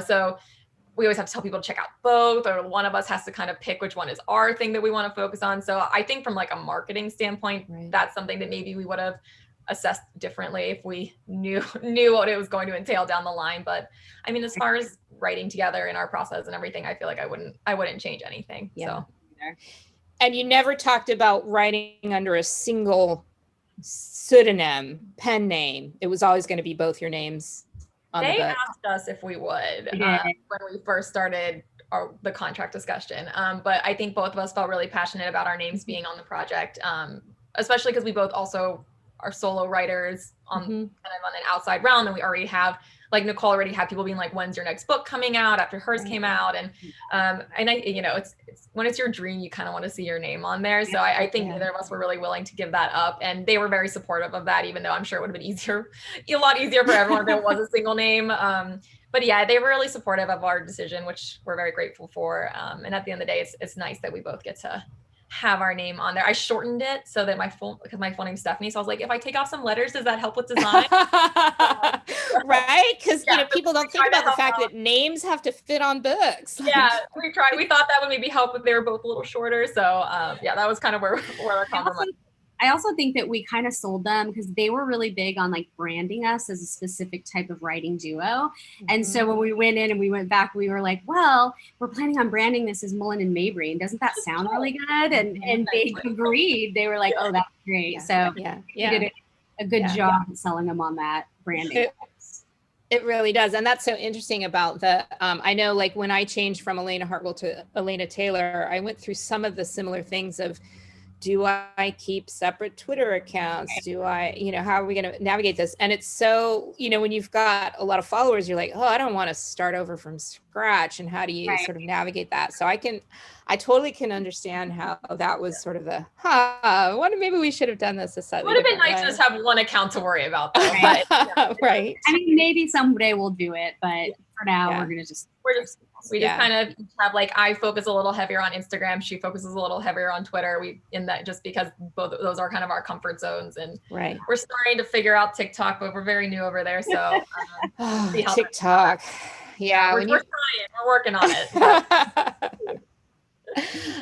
[SPEAKER 1] So we always have to tell people to check out both, or one of us has to kind of pick which one is our thing that we want to focus on. So I think from a marketing standpoint, that's something that maybe we would have assessed differently if we knew what it was going to entail down the line. But I mean, as far as writing together in our process and everything, I feel like I wouldn't change anything.
[SPEAKER 2] Yeah.
[SPEAKER 1] So.
[SPEAKER 2] And you never talked about writing under a single pseudonym, pen name. It was always going to be both your names on the book.
[SPEAKER 1] They asked us if we would when we first started the contract discussion. But I think both of us felt really passionate about our names being on the project, especially because we both also are solo writers on kind of on an outside realm, and we already have, Nicole already had people being like, when's your next book coming out after hers came out? And it's when it's your dream, you kind of want to see your name on there. So I think neither of us were really willing to give that up. And they were very supportive of that, even though I'm sure it would have been a lot easier for everyone if it was a single name. But yeah, they were really supportive of our decision, which we're very grateful for. And at the end of the day, it's nice that we both get to have our name on there. I shortened it so that my full name's Stephanie. So I was like, if I take off some letters, does that help with design?
[SPEAKER 2] Right? Because people don't think about the fact that names have to fit on books.
[SPEAKER 1] Yeah, we tried. We thought that would maybe help if they were both a little shorter. So that was kind of where the compromise.
[SPEAKER 3] I also think that we kind of sold them because they were really big on like branding us as a specific type of writing duo. And so when we went in and we went back, we were like, well, we're planning on branding this as Mullin and Mabry. And doesn't that sound really good? And they agreed. They were like, oh, that's great. So we did a good job of selling them on that branding.
[SPEAKER 2] It really does. And that's so interesting about the, I know like when I changed from Elena Hartwell to Elena Taylor, I went through some of the similar things of, do I keep separate Twitter accounts? Do I, how are we going to navigate this? And it's so, when you've got a lot of followers, you're like, oh, I don't want to start over from scratch. And how do you sort of navigate that? So I totally can understand how that was sort of the, maybe we should have done this a slightly
[SPEAKER 1] Would have been nice to just have one account to worry about, though. But,
[SPEAKER 2] right.
[SPEAKER 3] I mean, maybe someday we'll do it, but for now we're just
[SPEAKER 1] kind of have like, I focus a little heavier on Instagram. She focuses a little heavier on Twitter. Just because both of those are kind of our comfort zones, and we're starting to figure out TikTok, but we're very new over there. So
[SPEAKER 2] TikTok. Yeah.
[SPEAKER 1] We're trying, we're working on it.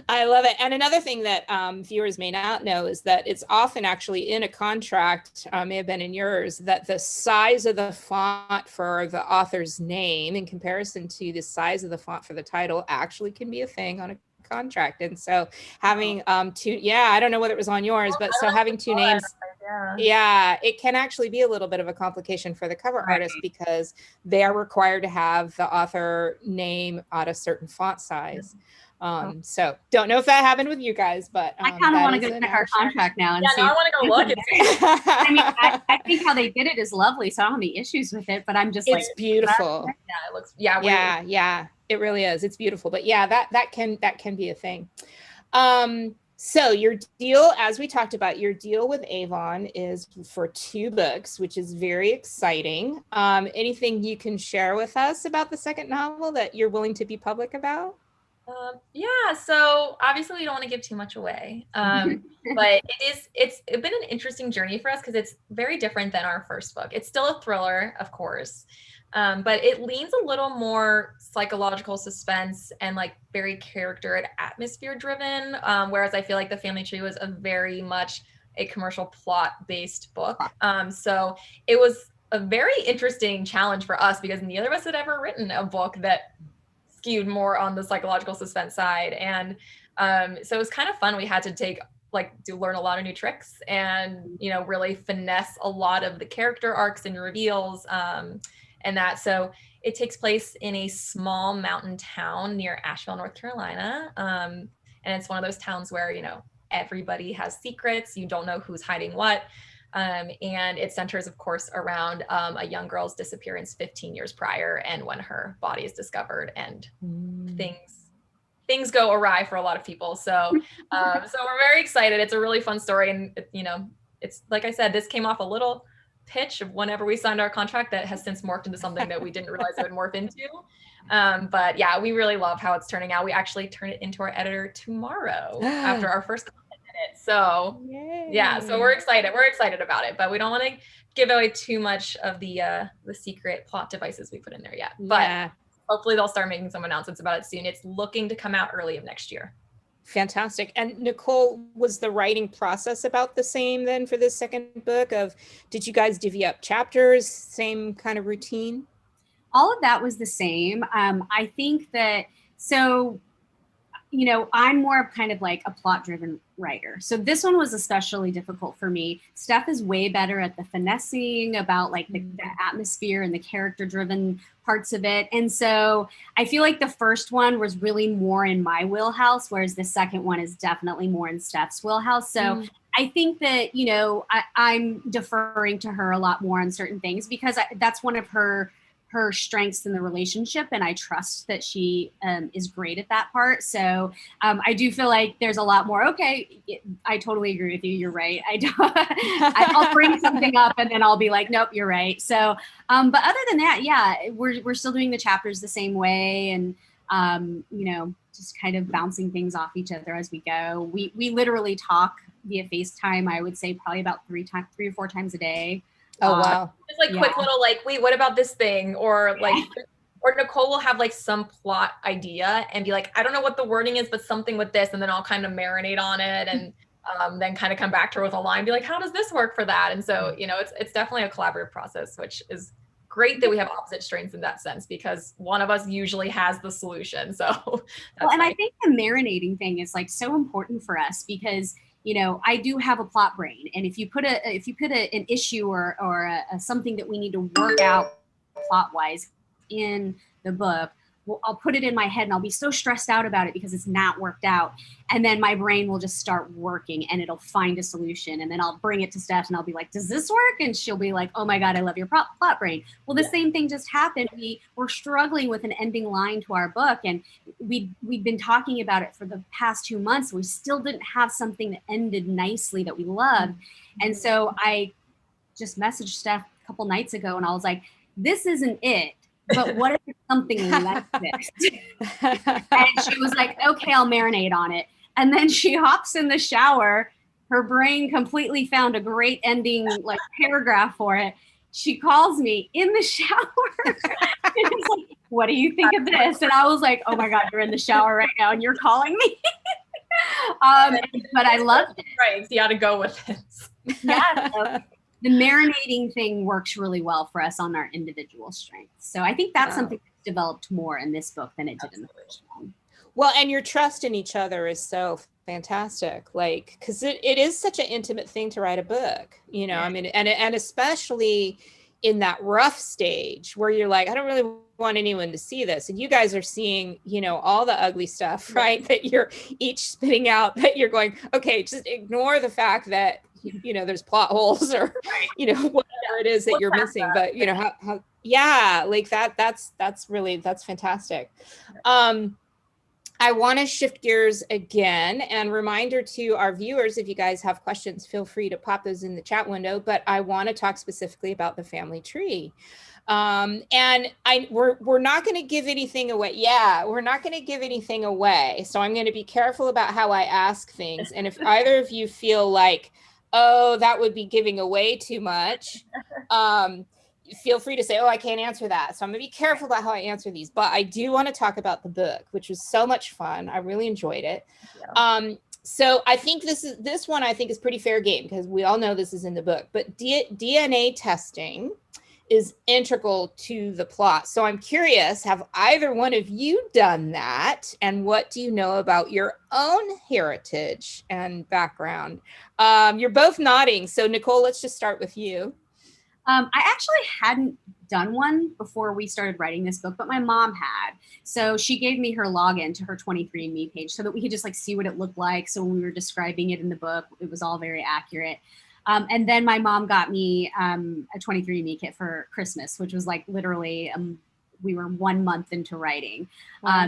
[SPEAKER 2] I love it. And another thing that viewers may not know is that it's often actually in a contract, may have been in yours, that the size of the font for the author's name in comparison to the size of the font for the title actually can be a thing on a contract. And so having two, I don't know whether it was on yours, but so having two names, it can actually be a little bit of a complication for the cover artist because they are required to have the author name at a certain font size. So don't know if that happened with you guys, but
[SPEAKER 3] I kind of want to go check our contract now and see.
[SPEAKER 1] I want to go look and see.
[SPEAKER 3] I mean, I think how they did it is lovely, so I don't have any issues with it. But I'm just
[SPEAKER 2] it's beautiful.
[SPEAKER 1] It looks
[SPEAKER 2] it really is. It's beautiful. But that can be a thing. So your deal, as we talked about, your deal with Avon is for 2 books, which is very exciting. Anything you can share with us about the second novel that you're willing to be public about?
[SPEAKER 1] So obviously we don't want to give too much away, but it's been an interesting journey for us because it's very different than our first book. It's still a thriller, of course, but it leans a little more psychological suspense and like very character and atmosphere driven, whereas I feel like The Family Tree was a very much a commercial plot based book. So it was a very interesting challenge for us because neither of us had ever written a book that skewed more on the psychological suspense side. And so it was kind of fun. We had to learn a lot of new tricks and, really finesse a lot of the character arcs and reveals and that. So it takes place in a small mountain town near Asheville, North Carolina. And it's one of those towns where, everybody has secrets. You don't know who's hiding what. And it centers, of course, around a young girl's disappearance 15 years prior and when her body is discovered and things go awry for a lot of people. So we're very excited. It's a really fun story. And, it's like I said, this came off a little pitch of whenever we signed our contract that has since morphed into something that we didn't realize it would morph into. But we really love how it's turning out. We actually turn it into our editor tomorrow after our first So so we're excited about it, but we don't want to give away too much of the secret plot devices we put in there yet, but hopefully they'll start making some announcements about it soon. It's looking to come out early of next year.
[SPEAKER 2] Fantastic. And Nicole, was the writing process about the same then for this second book? Did you guys divvy up chapters, same kind of routine?
[SPEAKER 3] All of that was the same. I think that I'm more of kind of like a plot-driven writer. So this one was especially difficult for me. Steph is way better at the finessing about like the atmosphere and the character-driven parts of it. And so I feel like the first one was really more in my wheelhouse, whereas the second one is definitely more in Steph's wheelhouse. So I think that, I'm deferring to her a lot more on certain things because that's one of her strengths in the relationship. And I trust that she is great at that part. So I do feel like there's a lot more. Okay, I totally agree with you. You're right. I'll bring something up and then I'll be like, nope, you're right. So, but other than that, we're still doing the chapters the same way. And, just kind of bouncing things off each other as we go. We literally talk via FaceTime, I would say probably about 3 or 4 times a day.
[SPEAKER 2] Oh, wow.
[SPEAKER 1] Just quick little wait, what about this thing? Or or Nicole will have some plot idea and be like, I don't know what the wording is, but something with this. And then I'll kind of marinate on it. And then kind of come back to her with a line and be like, how does this work for that? And so, it's definitely a collaborative process, which is great that we have opposite strengths in that sense, because one of us usually has the solution. So
[SPEAKER 3] well, and I think the marinating thing is like so important for us because I do have a plot brain, and if you put an issue or something that we need to work out plot wise in the book, well, I'll put it in my head and I'll be so stressed out about it because it's not worked out. And then my brain will just start working and it'll find a solution. And then I'll bring it to Steph and I'll be like, does this work? And she'll be like, oh my God, I love your plot brain. Well, the same thing just happened. We were struggling with an ending line to our book, and we'd been talking about it for the past 2 months. We still didn't have something that ended nicely that we loved. And so I just messaged Steph a couple nights ago and I was like, this isn't it. But what if it's something like this? And she was like, okay, I'll marinate on it. And then she hops in the shower. Her brain completely found a great ending, like paragraph for it. She calls me in the shower. And she's like, what do you think of this? And I was like, oh my God, you're in the shower right now and you're calling me. But I loved it.
[SPEAKER 1] Right. You got to go with it.
[SPEAKER 3] Yeah. So the marinating thing works really well for us on our individual strengths. So I think that's something that's developed more in this book than it did in the first one.
[SPEAKER 2] Well, and your trust in each other is so fantastic, like, because it is such an intimate thing to write a book, I mean, and especially in that rough stage where you're like, I don't really want anyone to see this. And you guys are seeing, all the ugly stuff, right? That you're each spitting out, that you're going, okay, just ignore the fact that, there's plot holes or, whatever it is that you're missing. But, how like that's fantastic. I want to shift gears again, and reminder to our viewers, if you guys have questions, feel free to pop those in the chat window, but I want to talk specifically about the family tree. And we're not going to give anything away. Yeah, we're not going to give anything away. So I'm going to be careful about how I ask things. And if either of you feel like, oh, that would be giving away too much, feel free to say, oh, I can't answer that. So I'm going to be careful about how I answer these. But I do want to talk about the book, which was so much fun. I really enjoyed it. Yeah. So I think this one I think is pretty fair game because we all know this is in the book. But DNA testing is integral to the plot. So I'm curious, have either one of you done that? And what do you know about your own heritage and background? You're both nodding. So Nicole, let's just start with you.
[SPEAKER 3] I actually hadn't done one before we started writing this book, but my mom had. So she gave me her login to her 23andMe page so that we could just like see what it looked like. So when we were describing it in the book, it was all very accurate. And then my mom got me a 23andMe kit for Christmas, which was like literally we were 1 month into writing.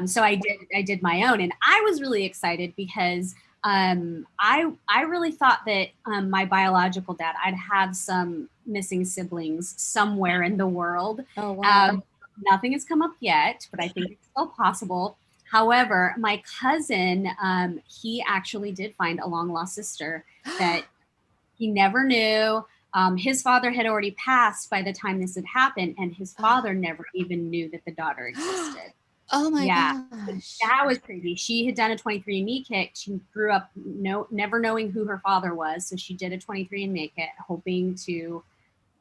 [SPEAKER 3] So I did my own, and I was really excited because I really thought that my biological dad, I'd have some missing siblings somewhere in the world.
[SPEAKER 2] Oh, wow.
[SPEAKER 3] Nothing has come up yet, but I think it's still possible. However, my cousin, he actually did find a long lost sister that he never knew. His father had already passed by the time this had happened, and his father never even knew that the daughter existed.
[SPEAKER 2] Oh my gosh.
[SPEAKER 3] That was crazy. She had done a 23andMe kit. She grew up never knowing who her father was. So she did a 23andMe kit, hoping to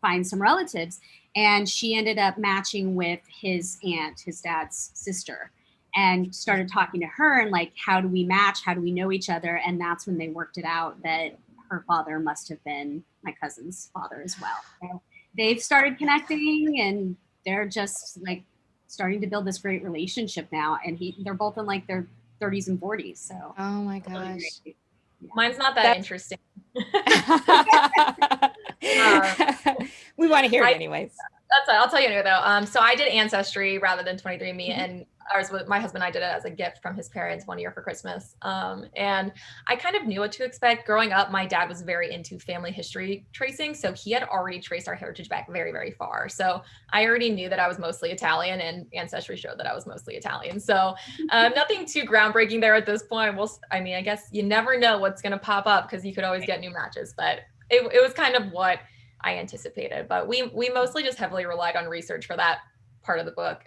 [SPEAKER 3] find some relatives. And she ended up matching with his aunt, his dad's sister, and started talking to her and like, how do we match? How do we know each other? And that's when they worked it out that her father must have been my cousin's father as well. So they've started connecting, and they're just like starting to build this great relationship now. And they're both in like their 30s and 40s. So
[SPEAKER 2] oh my gosh.
[SPEAKER 1] Yeah. Mine's not that interesting.
[SPEAKER 2] We want to hear it anyways.
[SPEAKER 1] That's right. I'll tell you anyway though. So I did Ancestry rather than 23andMe, and ours was, my husband and I did it as a gift from his parents one year for Christmas. And I kind of knew what to expect. Growing up, my dad was very into family history tracing. So he had already traced our heritage back very, very far. So I already knew that I was mostly Italian, and Ancestry showed that I was mostly Italian. So nothing too groundbreaking there at this point. I guess you never know what's going to pop up because you could always get new matches, but it was kind of what I anticipated. But we mostly just heavily relied on research for that part of the book.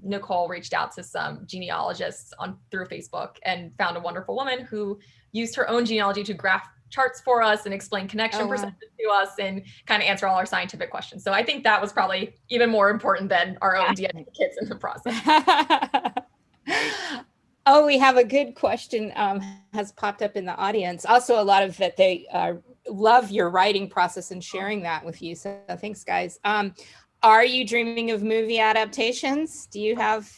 [SPEAKER 1] Nicole reached out to some genealogists through Facebook and found a wonderful woman who used her own genealogy to graph charts for us and explain connection
[SPEAKER 2] wow.
[SPEAKER 1] percentage to us and kind of answer all our scientific questions. So I think that was probably even more important than our own DNA kits in the process.
[SPEAKER 2] Oh, we have a good question has popped up in the audience. Also, a lot of that they love your writing process and sharing that with you. So thanks, guys. Are you dreaming of movie adaptations? Do you have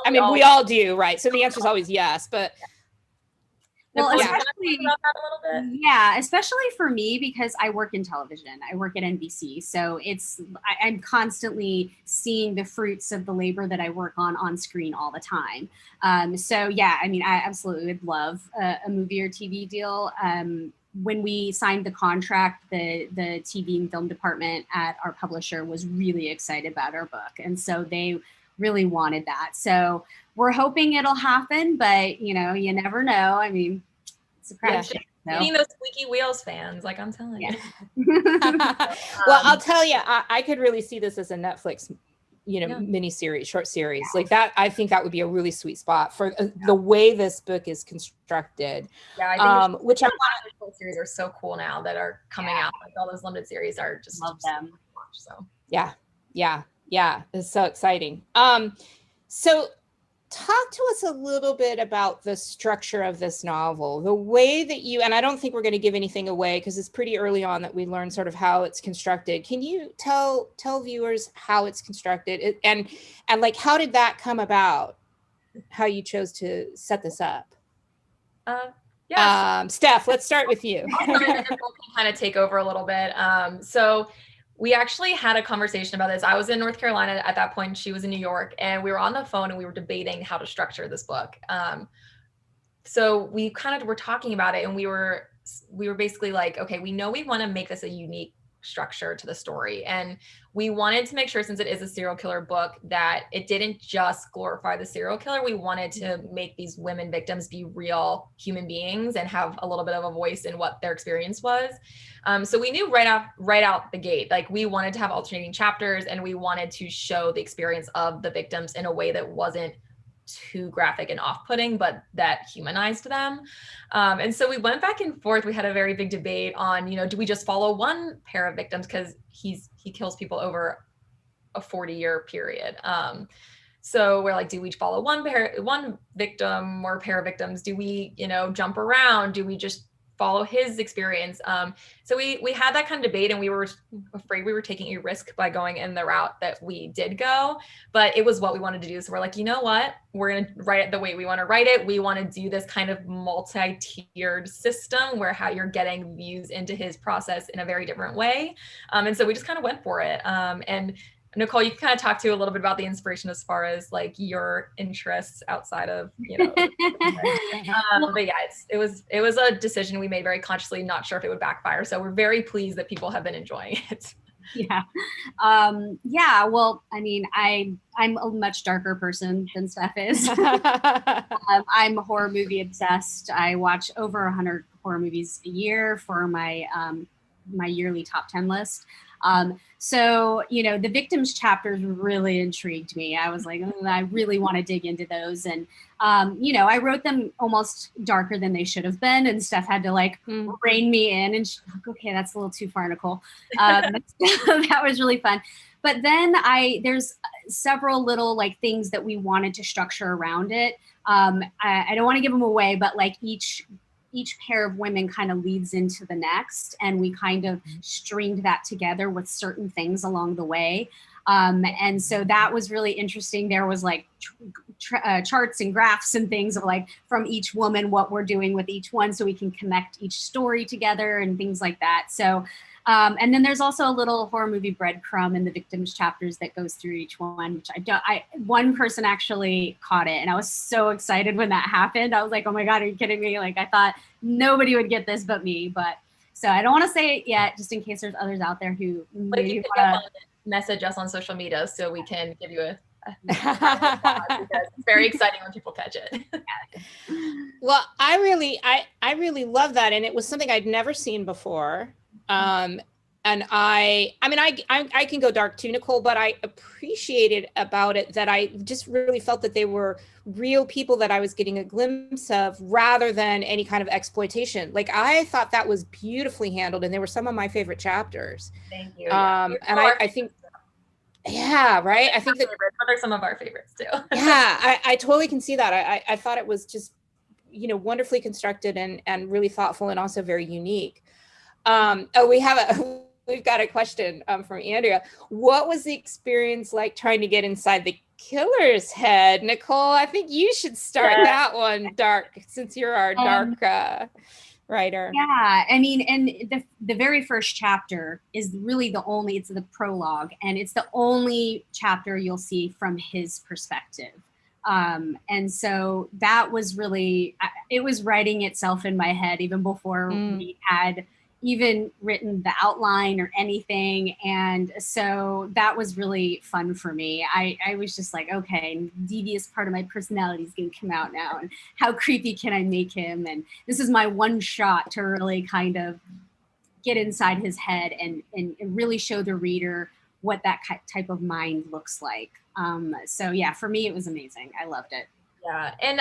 [SPEAKER 2] I mean, we all do, right? So the answer is always yes, but
[SPEAKER 3] well,
[SPEAKER 1] Nicole,
[SPEAKER 3] especially,
[SPEAKER 1] about that a little bit?
[SPEAKER 3] yeah, especially for me, because I work in television. I work at NBC. So I'm constantly seeing the fruits of the labor that I work on screen all the time. So yeah, I mean, I absolutely would love a movie or TV deal. When we signed the contract, the TV and film department at our publisher was really excited about our book. And so they really wanted that. So we're hoping it'll happen, but you never know. I mean, it's a crap shit.
[SPEAKER 1] Being those squeaky wheels fans, like I'm telling you.
[SPEAKER 2] Well, I'll tell you, I could really see this as a Netflix, mini series, short series like that. I think that would be a really sweet spot for the way this book is constructed.
[SPEAKER 1] Yeah, I think which series are so cool now that are coming out. Like all those limited series are just
[SPEAKER 3] love them.
[SPEAKER 1] So
[SPEAKER 2] yeah, it's so exciting. So talk to us a little bit about the structure of this novel, the way that you, and I don't think we're going to give anything away because it's pretty early on that we learn sort of how it's constructed. Can you tell viewers how it's constructed and like, how did that come about? How you chose to set this up? Steph, let's start with you.
[SPEAKER 1] Nicole can kind of take over a little bit. So we actually had a conversation about this. I was in North Carolina at that point. She was in New York, and we were on the phone and we were debating how to structure this book. So we kind of were talking about it, and we were basically like, okay, we know we want to make this a unique structure to the story. And we wanted to make sure, since it is a serial killer book, that it didn't just glorify the serial killer. We wanted to make these women victims be real human beings and have a little bit of a voice in what their experience was. So we knew right out the gate, like we wanted to have alternating chapters, and we wanted to show the experience of the victims in a way that wasn't too graphic and off-putting, but that humanized them. And so we went back and forth. We had a very big debate on, do we just follow one pair of victims, because he kills people over a 40-year period. So we're like, do we follow one victim or pair of victims? Do we, jump around? Do we just follow his experience? So we had that kind of debate, and we were afraid we were taking a risk by going in the route that we did go, but it was what we wanted to do. So we're like, you know what, we're going to write it the way we want to write it. We want to do this kind of multi-tiered system where how you're getting views into his process in a very different way. And so we just kind of went for it. And Nicole, you can kind of talk to a little bit about the inspiration as far as like your interests outside of, but yeah, it was a decision we made very consciously, not sure if it would backfire. So we're very pleased that people have been enjoying it.
[SPEAKER 3] Yeah. Well, I mean, I'm a much darker person than Steph is. I'm horror movie obsessed. I watch over 100 horror movies a year for my my yearly top 10 list. So, the victims chapters really intrigued me. I was like, I really want to dig into those. And, I wrote them almost darker than they should have been. And Steph had to like rein me in, and she's like, okay, that's a little too far, Nicole. That was really fun. But then there's several little like things that we wanted to structure around it. I don't want to give them away, but like each pair of women kind of leads into the next, and we kind of stringed that together with certain things along the way. And so that was really interesting. There was like charts and graphs and things of like from each woman, what we're doing with each one, so we can connect each story together and things like that. So, and then there's also a little horror movie breadcrumb in the victims chapters that goes through each one, which one person actually caught it. And I was so excited when that happened. I was like, oh my God, are you kidding me? Like, I thought nobody would get this but me. But so I don't want to say it yet, just in case there's others out there who maybe want to
[SPEAKER 1] message us on social media so we can give you a because it's very exciting when people catch it.
[SPEAKER 2] Well, I really love that. And it was something I'd never seen before. And I mean, I can go dark too, Nicole, but I appreciated about it that I just really felt that they were real people that I was getting a glimpse of rather than any kind of exploitation. Like, I thought that was beautifully handled, and they were some of my favorite chapters.
[SPEAKER 1] Thank you. Yeah.
[SPEAKER 2] And I think, yeah, right. I think that,
[SPEAKER 1] but they're some of our favorites too.
[SPEAKER 2] yeah, I totally can see that. I thought it was just, you know, wonderfully constructed and really thoughtful and also very unique. We've got a question from Andrea. What was the experience like trying to get inside the killer's head? Nicole, I think you should start that one, dark, since you're our dark writer.
[SPEAKER 3] Yeah, I mean, and the very first chapter is really it's the prologue, and it's the only chapter you'll see from his perspective. And so that was really, it was writing itself in my head even before we had even written the outline or anything. And so that was really fun for me. I was just like, okay, devious part of my personality is going to come out now. And how creepy can I make him? And this is my one shot to really kind of get inside his head and really show the reader what that type of mind looks like. So yeah, for me, it was amazing. I loved it.
[SPEAKER 1] Yeah. And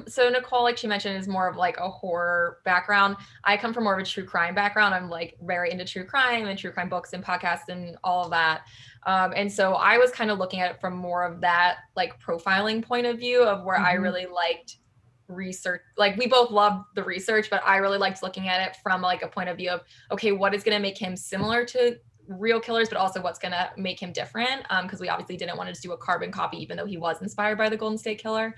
[SPEAKER 1] so Nicole, like she mentioned, is more of like a horror background. I come from more of a true crime background. I'm like very into true crime and true crime books and podcasts and all of that. And so I was kind of looking at it from more of that like profiling point of view of where I really liked research. Like we both loved the research, but I really liked looking at it from like a point of view of, okay, what is going to make him similar to real killers, but also what's going to make him different, because we obviously didn't want to do a carbon copy, even though he was inspired by the Golden State Killer.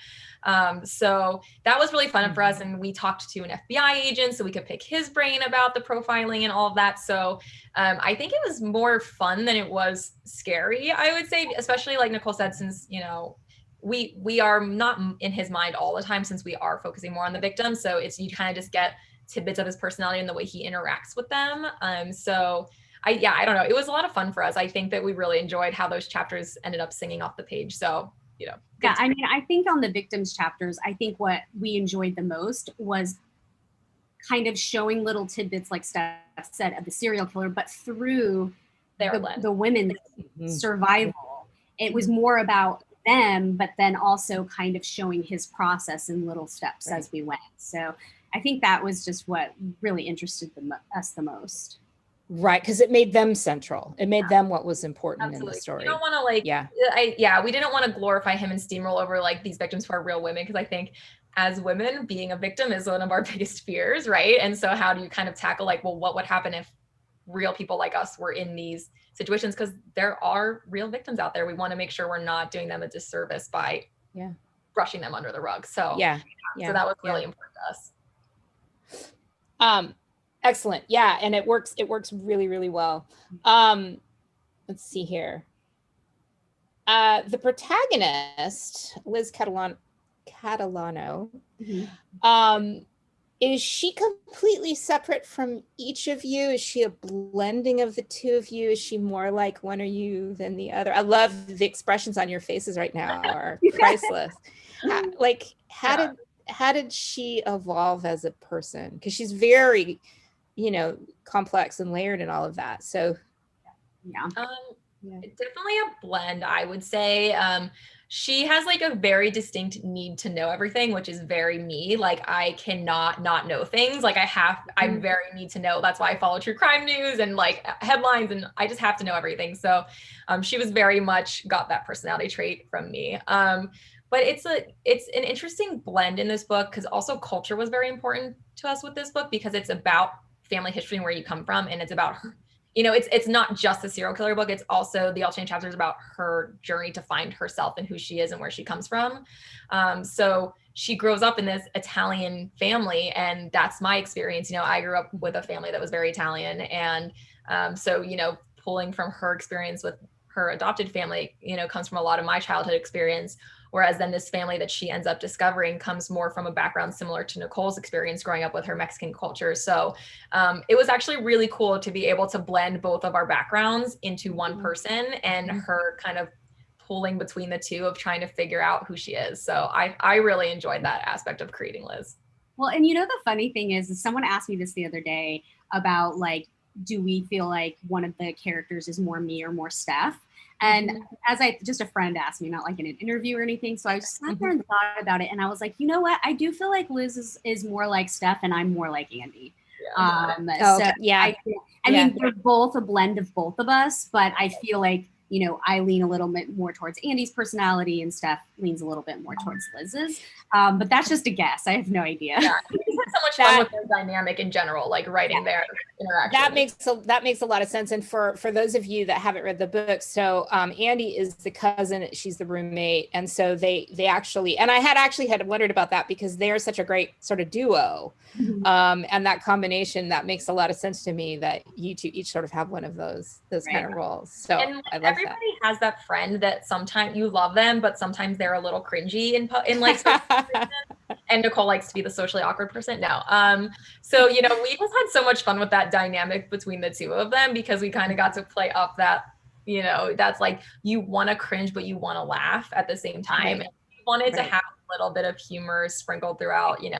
[SPEAKER 1] So that was really fun for us, and we talked to an FBI agent so we could pick his brain about the profiling and all of that. So I think it was more fun than it was scary, I would say, especially like Nicole said, since, you know, we are not in his mind all the time, since we are focusing more on the victim. So it's, you kind of just get tidbits of his personality and the way he interacts with them. So I don't know. It was a lot of fun for us. I think that we really enjoyed how those chapters ended up singing off the page. So, you know.
[SPEAKER 3] Yeah, I mean, I think on the victims chapters, I think what we enjoyed the most was kind of showing little tidbits, like Steph said, of the serial killer, but through the women's survival. It was more about them, but then also kind of showing his process in little steps as we went. So I think that was just what really interested us the most.
[SPEAKER 2] Right, because it made them central. It made them what was important in the story.
[SPEAKER 1] You don't want to like, we didn't want to glorify him and steamroll over like these victims who are real women, because I think as women, being a victim is one of our biggest fears, right? And so how do you kind of tackle like, well, what would happen if real people like us were in these situations? Because there are real victims out there. We want to make sure we're not doing them a disservice by brushing them under the rug. So so that was really important to us.
[SPEAKER 2] Excellent. Yeah. And it works really, really well. Let's see here. The protagonist, Liz Catalano, is she completely separate from each of you? Is she a blending of the two of you? Is she more like one of you than the other? I love the expressions on your faces right now are priceless. How did she evolve as a person? Because she's very, you know, complex and layered and all of that. So
[SPEAKER 1] definitely a blend, I would say. She has like a very distinct need to know everything, which is very me. Like I cannot not know things. Like I very need to know. That's why I follow true crime news and like headlines, and I just have to know everything. So she was very much got that personality trait from me. But it's an interesting blend in this book, because also culture was very important to us with this book, because it's about family history and where you come from, and it's about her, you know, it's not just a serial killer book, it's also the alternate chapters about her journey to find herself and who she is and where she comes from. So she grows up in this Italian family, and that's my experience. You know, I grew up with a family that was very Italian, and so, you know, pulling from her experience with her adopted family, you know, comes from a lot of my childhood experience. Whereas then this family that she ends up discovering comes more from a background similar to Nicole's experience growing up with her Mexican culture. So it was actually really cool to be able to blend both of our backgrounds into one person, and her kind of pulling between the two of trying to figure out who she is. So I really enjoyed that aspect of creating Liz.
[SPEAKER 3] Well, and you know, the funny thing is someone asked me this the other day about like do we feel like one of the characters is more me or more Steph? And as just a friend asked me, not like in an interview or anything. So I sat there and thought about it, and I was like, you know what? I do feel like Liz is more like Steph, and I'm more like Andy.
[SPEAKER 2] Okay. Yeah.
[SPEAKER 3] I mean, they're both a blend of both of us, but I feel like, you know, I lean a little bit more towards Andy's personality, and Steph leans a little bit more towards Liz's. But that's just a guess. I have no idea.
[SPEAKER 1] Yeah, we just had so much fun with their dynamic in general, like writing their interaction.
[SPEAKER 2] That makes a lot of sense. And for those of you that haven't read the book, so Andy is the cousin, she's the roommate, and so they actually, and I had wondered about that because they're such a great sort of duo, and that combination, that makes a lot of sense to me, that you two each sort of have one of those kind of roles. So
[SPEAKER 1] and
[SPEAKER 2] I love
[SPEAKER 1] everybody has that friend that sometimes you love them, but sometimes they're a little cringy in like. And Nicole likes to be the socially awkward person. No. So, you know, we just had so much fun with that dynamic between the two of them, because we kind of got to play up that, you know, that's like, you want to cringe, but you want to laugh at the same time. And we wanted to have a little bit of humor sprinkled throughout, you know,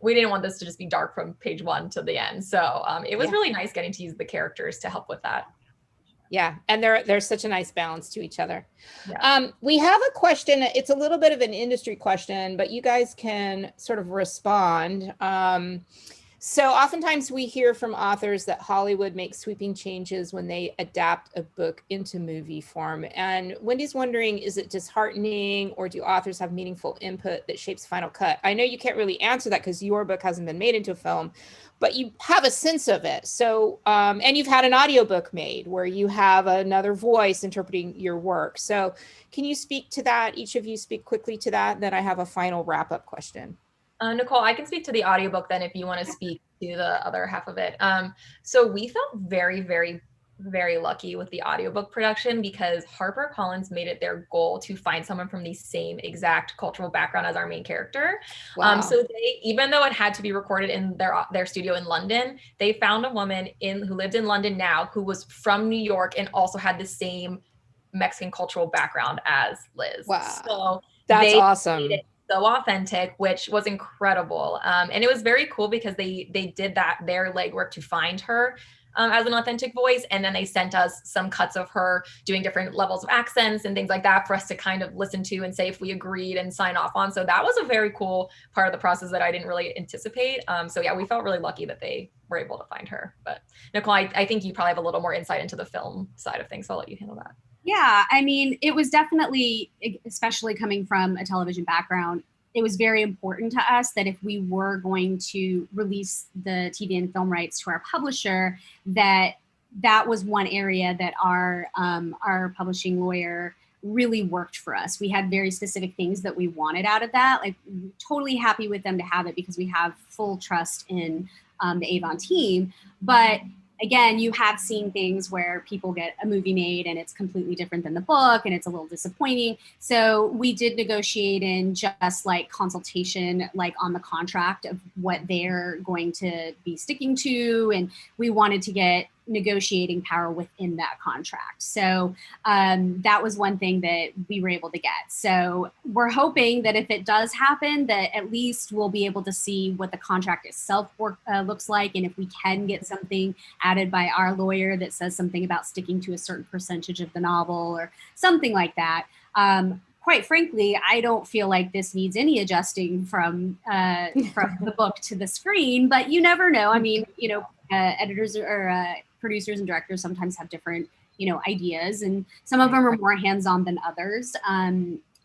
[SPEAKER 1] we didn't want this to just be dark from page 1 to the end. So it was really nice getting to use the characters to help with that.
[SPEAKER 2] Yeah, and there's such a nice balance to each other. Yeah. We have a question. It's a little bit of an industry question, but you guys can sort of respond. So oftentimes we hear from authors that Hollywood makes sweeping changes when they adapt a book into movie form. And Wendy's wondering, is it disheartening, or do authors have meaningful input that shapes final cut? I know you can't really answer that because your book hasn't been made into a film, but you have a sense of it. So, and you've had an audiobook made where you have another voice interpreting your work. So can you speak to that? Each of you speak quickly to that. Then I have a final wrap-up question.
[SPEAKER 1] Nicole, I can speak to the audiobook then if you want to speak to the other half of it. So we felt very, very, very lucky with the audiobook production, because HarperCollins made it their goal to find someone from the same exact cultural background as our main character. Wow. So they, even though it had to be recorded in their studio in London, they found a woman who lived in London now, who was from New York and also had the same Mexican cultural background as Liz.
[SPEAKER 2] Wow.
[SPEAKER 1] So
[SPEAKER 2] that's awesome.
[SPEAKER 1] So authentic, which was incredible. And it was very cool because they did their legwork to find her as an authentic voice. And then they sent us some cuts of her doing different levels of accents and things like that for us to kind of listen to and say if we agreed and sign off on. So that was a very cool part of the process that I didn't really anticipate. So yeah, we felt really lucky that they were able to find her. But Nicole, I think you probably have a little more insight into the film side of things. So I'll let you handle that.
[SPEAKER 3] Yeah, I mean, it was definitely, especially coming from a television background, it was very important to us that if we were going to release the TV and film rights to our publisher, that was one area that our publishing lawyer really worked for us. We had very specific things that we wanted out of that. Like, totally happy with them to have it because we have full trust in the Avon team. But again, you have seen things where people get a movie made and it's completely different than the book and it's a little disappointing. So we did negotiate in just like consultation, like on the contract of what they're going to be sticking to. And we wanted to get negotiating power within that contract. So that was one thing that we were able to get. So we're hoping that if it does happen, that at least we'll be able to see what the contract itself looks like. And if we can get something added by our lawyer that says something about sticking to a certain percentage of the novel or something like that. Quite frankly, I don't feel like this needs any adjusting from the book to the screen, but you never know. I mean, you know, editors or producers and directors sometimes have different, you know, ideas, and some of them are more hands-on than others.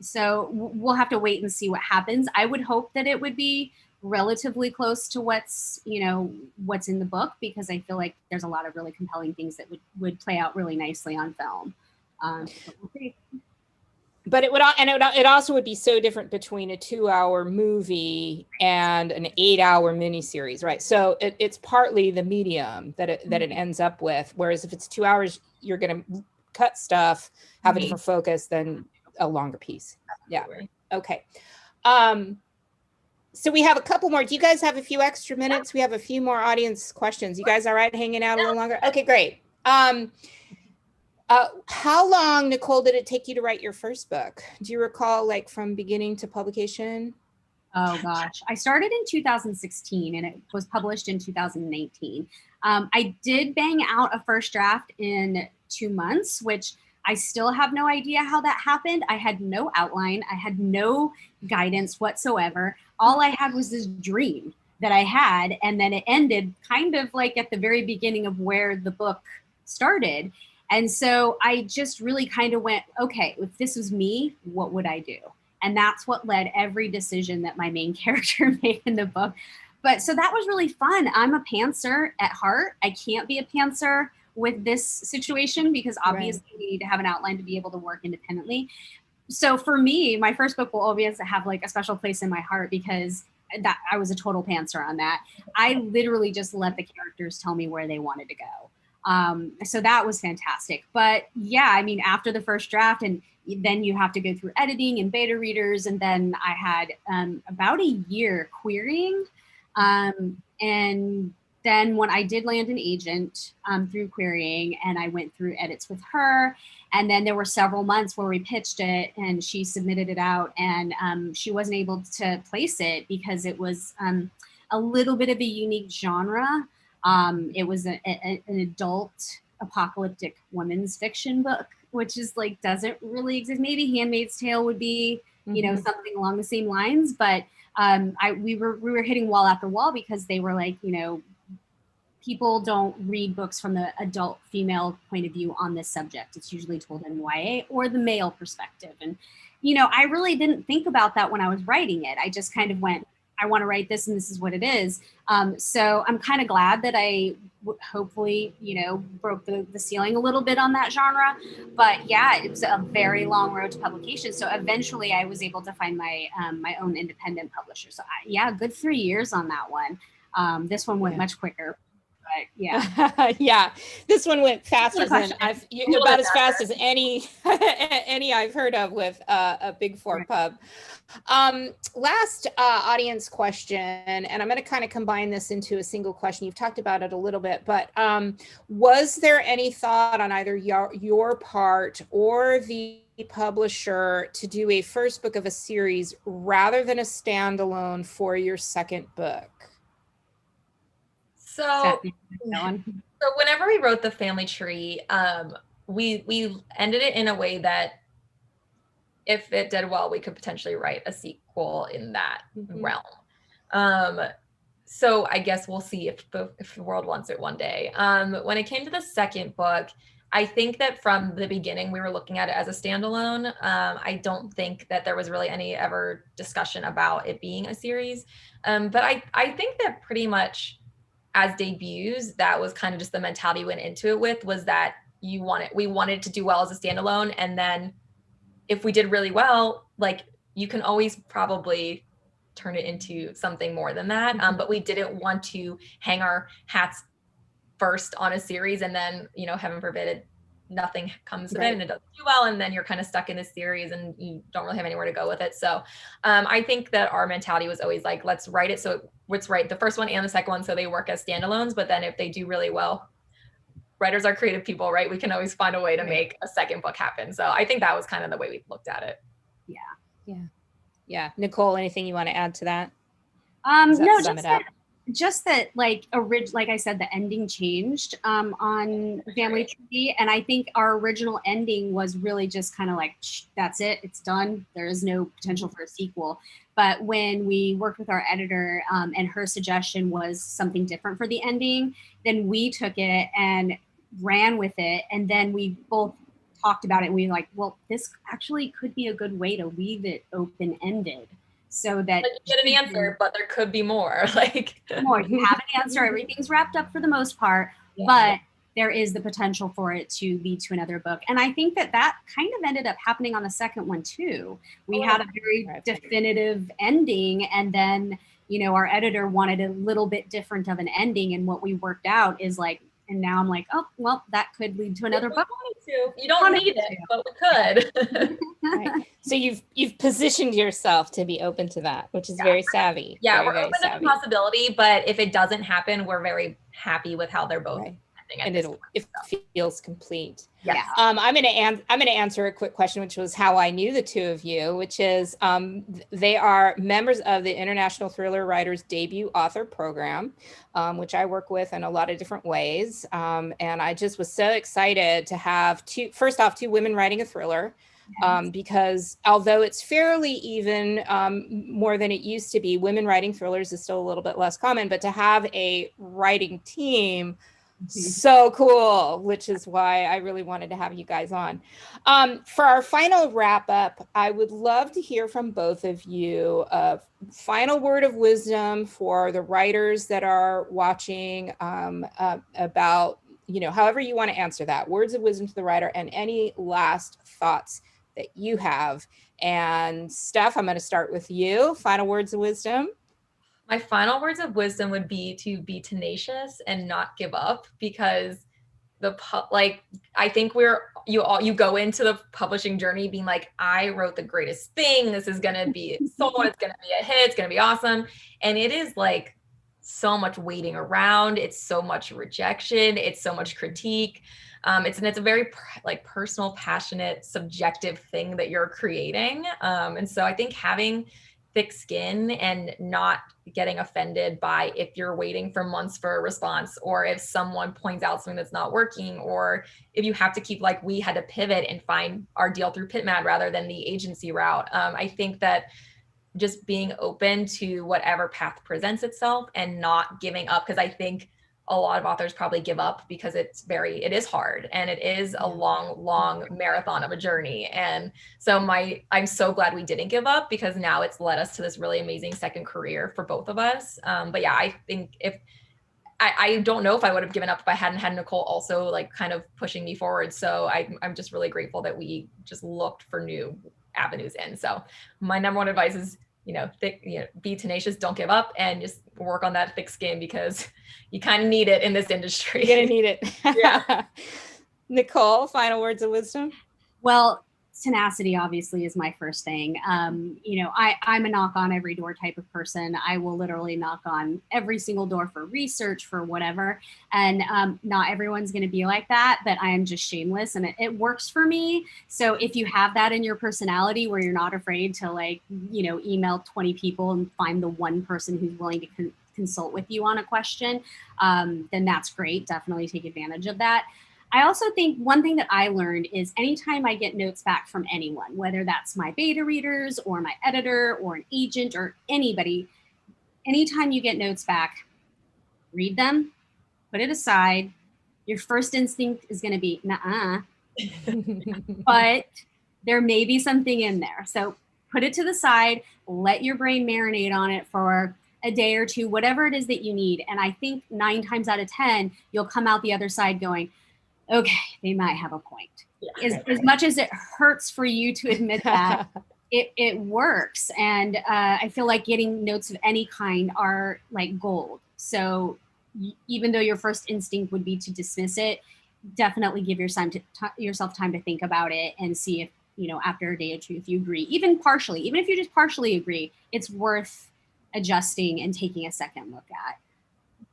[SPEAKER 3] So we'll have to wait and see what happens. I would hope that it would be relatively close to what's in the book, because I feel like there's a lot of really compelling things that would play out really nicely on film.
[SPEAKER 2] But it also would be so different between a 2-hour movie and an 8-hour miniseries, right? So it's partly the medium that it ends up with. Whereas if it's 2 hours, you're going to cut stuff, have a different focus than a longer piece. Yeah. Okay. So we have a couple more. Do you guys have a few extra minutes? We have a few more audience questions. You guys all right hanging out a little longer? Okay, great. How long, Nicole, did it take you to write your first book? Do you recall, like, from beginning to publication?
[SPEAKER 3] Oh gosh, I started in 2016 and it was published in 2019. I did bang out a first draft in 2 months, which I still have no idea how that happened. I had no outline. I had no guidance whatsoever. All I had was this dream that I had, and then it ended kind of like at the very beginning of where the book started. And so I just really kind of went, okay, if this was me, what would I do? And that's what led every decision that my main character made in the book. But so that was really fun. I'm a pantser at heart. I can't be a pantser with this situation because obviously we need to have an outline to be able to work independently. So for me, my first book will always have like a special place in my heart because that I was a total pantser on that. I literally just let the characters tell me where they wanted to go. So that was fantastic. But yeah, I mean, after the first draft, and then you have to go through editing and beta readers. And then I had about a year querying. And then when I did land an agent through querying, and I went through edits with her, and then there were several months where we pitched it and she submitted it out, and she wasn't able to place it because it was a little bit of a unique genre. It was an adult apocalyptic women's fiction book, which is like, doesn't really exist. Maybe Handmaid's Tale would be, you know, something along the same lines, but we were hitting wall after wall because they were like, you know, people don't read books from the adult female point of view on this subject. It's usually told in YA or the male perspective. And, you know, I really didn't think about that when I was writing it. I just kind of went, I want to write this and this is what it is. So I'm kind of glad that I hopefully, you know, broke the ceiling a little bit on that genre. But yeah, it was a very long road to publication. So eventually I was able to find my my own independent publisher. So yeah, good 3 years on that one. This one went much quicker. But yeah.
[SPEAKER 2] Yeah, this one went faster than about as fast as any I've heard of with a Big Four pub. Last audience question, and I'm going to kind of combine this into a single question. You've talked about it a little bit, but was there any thought on either your part or the publisher to do a first book of a series rather than a standalone for your second book?
[SPEAKER 1] So whenever we wrote the family tree, we ended it in a way that if it did well, we could potentially write a sequel in that realm. So I guess we'll see if the world wants it one day. When it came to the second book, I think that from the beginning, we were looking at it as a standalone. I don't think that there was really any ever discussion about it being a series. But I think that pretty much as debuts, that was kind of just the mentality we went into it with, was that we wanted to do well as a standalone. And then if we did really well, like, you can always probably turn it into something more than that. But we didn't want to hang our hats first on a series and then, you know, heaven forbid, nothing comes of it and it doesn't do well, and then you're kind of stuck in this series and you don't really have anywhere to go with it. So I think that our mentality was always like, let's write it so let's write the first one and the second one so they work as standalones, but then if they do really well, writers are creative people, right? We can always find a way to make a second book happen. So I think that was kind of the way we looked at it.
[SPEAKER 2] Yeah. Nicole, anything you want to add to that?
[SPEAKER 3] No, just that like I said, the ending changed on Family Tree, and I think our original ending was really just kind of like, that's it, it's done, there is no potential for a sequel. But when we worked with our editor and her suggestion was something different for the ending, then we took it and ran with it, and then we both talked about it and we were like, well, this actually could be a good way to leave it open-ended. So that
[SPEAKER 1] you get an answer, but there could be more. Like
[SPEAKER 3] more, you have an answer. Everything's wrapped up for the most part, but there is the potential for it to lead to another book. And I think that kind of ended up happening on the second one too. We had a very definitive ending, and then, you know, our editor wanted a little bit different of an ending, and what we worked out is like, and now I'm like, oh, well, that could lead to another book.
[SPEAKER 1] You don't need it, but we could.
[SPEAKER 2] Right. So you've positioned yourself to be open to that, which is very savvy.
[SPEAKER 1] Yeah, we're open to the possibility, but if it doesn't happen, we're very happy with how they're both ended. everything.
[SPEAKER 2] And it feels complete.
[SPEAKER 1] Yeah.
[SPEAKER 2] I'm going to answer a quick question, which was how I knew the two of you, which is they are members of the International Thriller Writers Debut Author Program, which I work with in a lot of different ways. And I just was so excited to have two women writing a thriller. Because although it's fairly even, more than it used to be, women writing thrillers is still a little bit less common, but to have a writing team, so cool, which is why I really wanted to have you guys on. For our final wrap up, I would love to hear from both of you a final word of wisdom for the writers that are watching, about, however you want to answer that, words of wisdom to the writer, and any last thoughts that you have. And Steph, I'm going to start with you. Final words of wisdom.
[SPEAKER 1] My final words of wisdom would be to be tenacious and not give up, because I think you go into the publishing journey being like, I wrote the greatest thing. This is going to be sold. It's going to be a hit. It's going to be awesome. And it is like so much waiting around. It's so much rejection. It's so much critique. It's a very personal, passionate, subjective thing that you're creating. And so I think having thick skin and not getting offended by if you're waiting for months for a response, or if someone points out something that's not working, or if you have to keep, like we had to pivot and find our deal through PitMad rather than the agency route. I think that just being open to whatever path presents itself and not giving up, because I think a lot of authors probably give up because it is hard, and it is a long marathon of a journey. And so I'm so glad we didn't give up, because now it's led us to this really amazing second career for both of us. But yeah, I think I don't know if I would have given up if I hadn't had Nicole also like kind of pushing me forward. So I'm just really grateful that we just looked for new avenues in. So my number one advice is, be tenacious, don't give up, and just work on that thick skin, because you kind of need it in this industry.
[SPEAKER 2] You're gonna need it.
[SPEAKER 1] Yeah.
[SPEAKER 2] Nicole, final words of wisdom?
[SPEAKER 3] Well, tenacity obviously is my first thing. I'm a knock on every door type of person. I will literally knock on every single door for research, for whatever. And not everyone's going to be like that, but I am just shameless, and it works for me. So if you have that in your personality where you're not afraid to email 20 people and find the one person who's willing to consult with you on a question, then that's great. Definitely take advantage of that. I also think one thing that I learned is anytime I get notes back from anyone, whether that's my beta readers or my editor or an agent or anybody, anytime you get notes back, read them, put it aside. Your first instinct is going to be, nuh-uh, but there may be something in there. So put it to the side, let your brain marinate on it for a day or two, whatever it is that you need. And I think 9 times out of 10, you'll come out the other side going, okay, they might have a point. Yeah. As much as it hurts for you to admit that, it works. And I feel like getting notes of any kind are like gold. So even though your first instinct would be to dismiss it, definitely give yourself time to think about it and see if, after a day or two, if you agree, even if you just partially agree, it's worth adjusting and taking a second look at.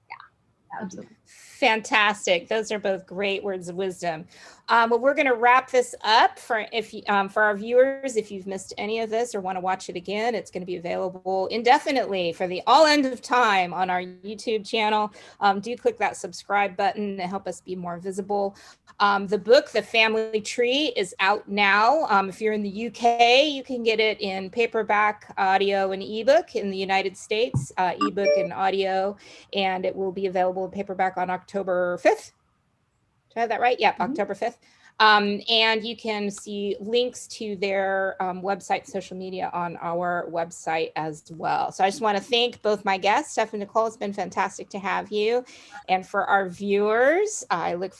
[SPEAKER 3] Yeah, absolutely.
[SPEAKER 2] Fantastic. Those are both great words of wisdom. Well, we're going to wrap this up for our viewers. If you've missed any of this or want to watch it again, it's going to be available indefinitely for the all end of time on our YouTube channel. Do click that subscribe button to help us be more visible. The book, The Family Tree, is out now. If you're in the UK, you can get it in paperback, audio, and ebook. In the United States, ebook and audio, and it will be available in paperback on October 5th. Did I have that right? Yeah, October 5th. And you can see links to their website, social media on our website as well. So I just want to thank both my guests, Steph and Nicole. It's been fantastic to have you. And for our viewers, I look forward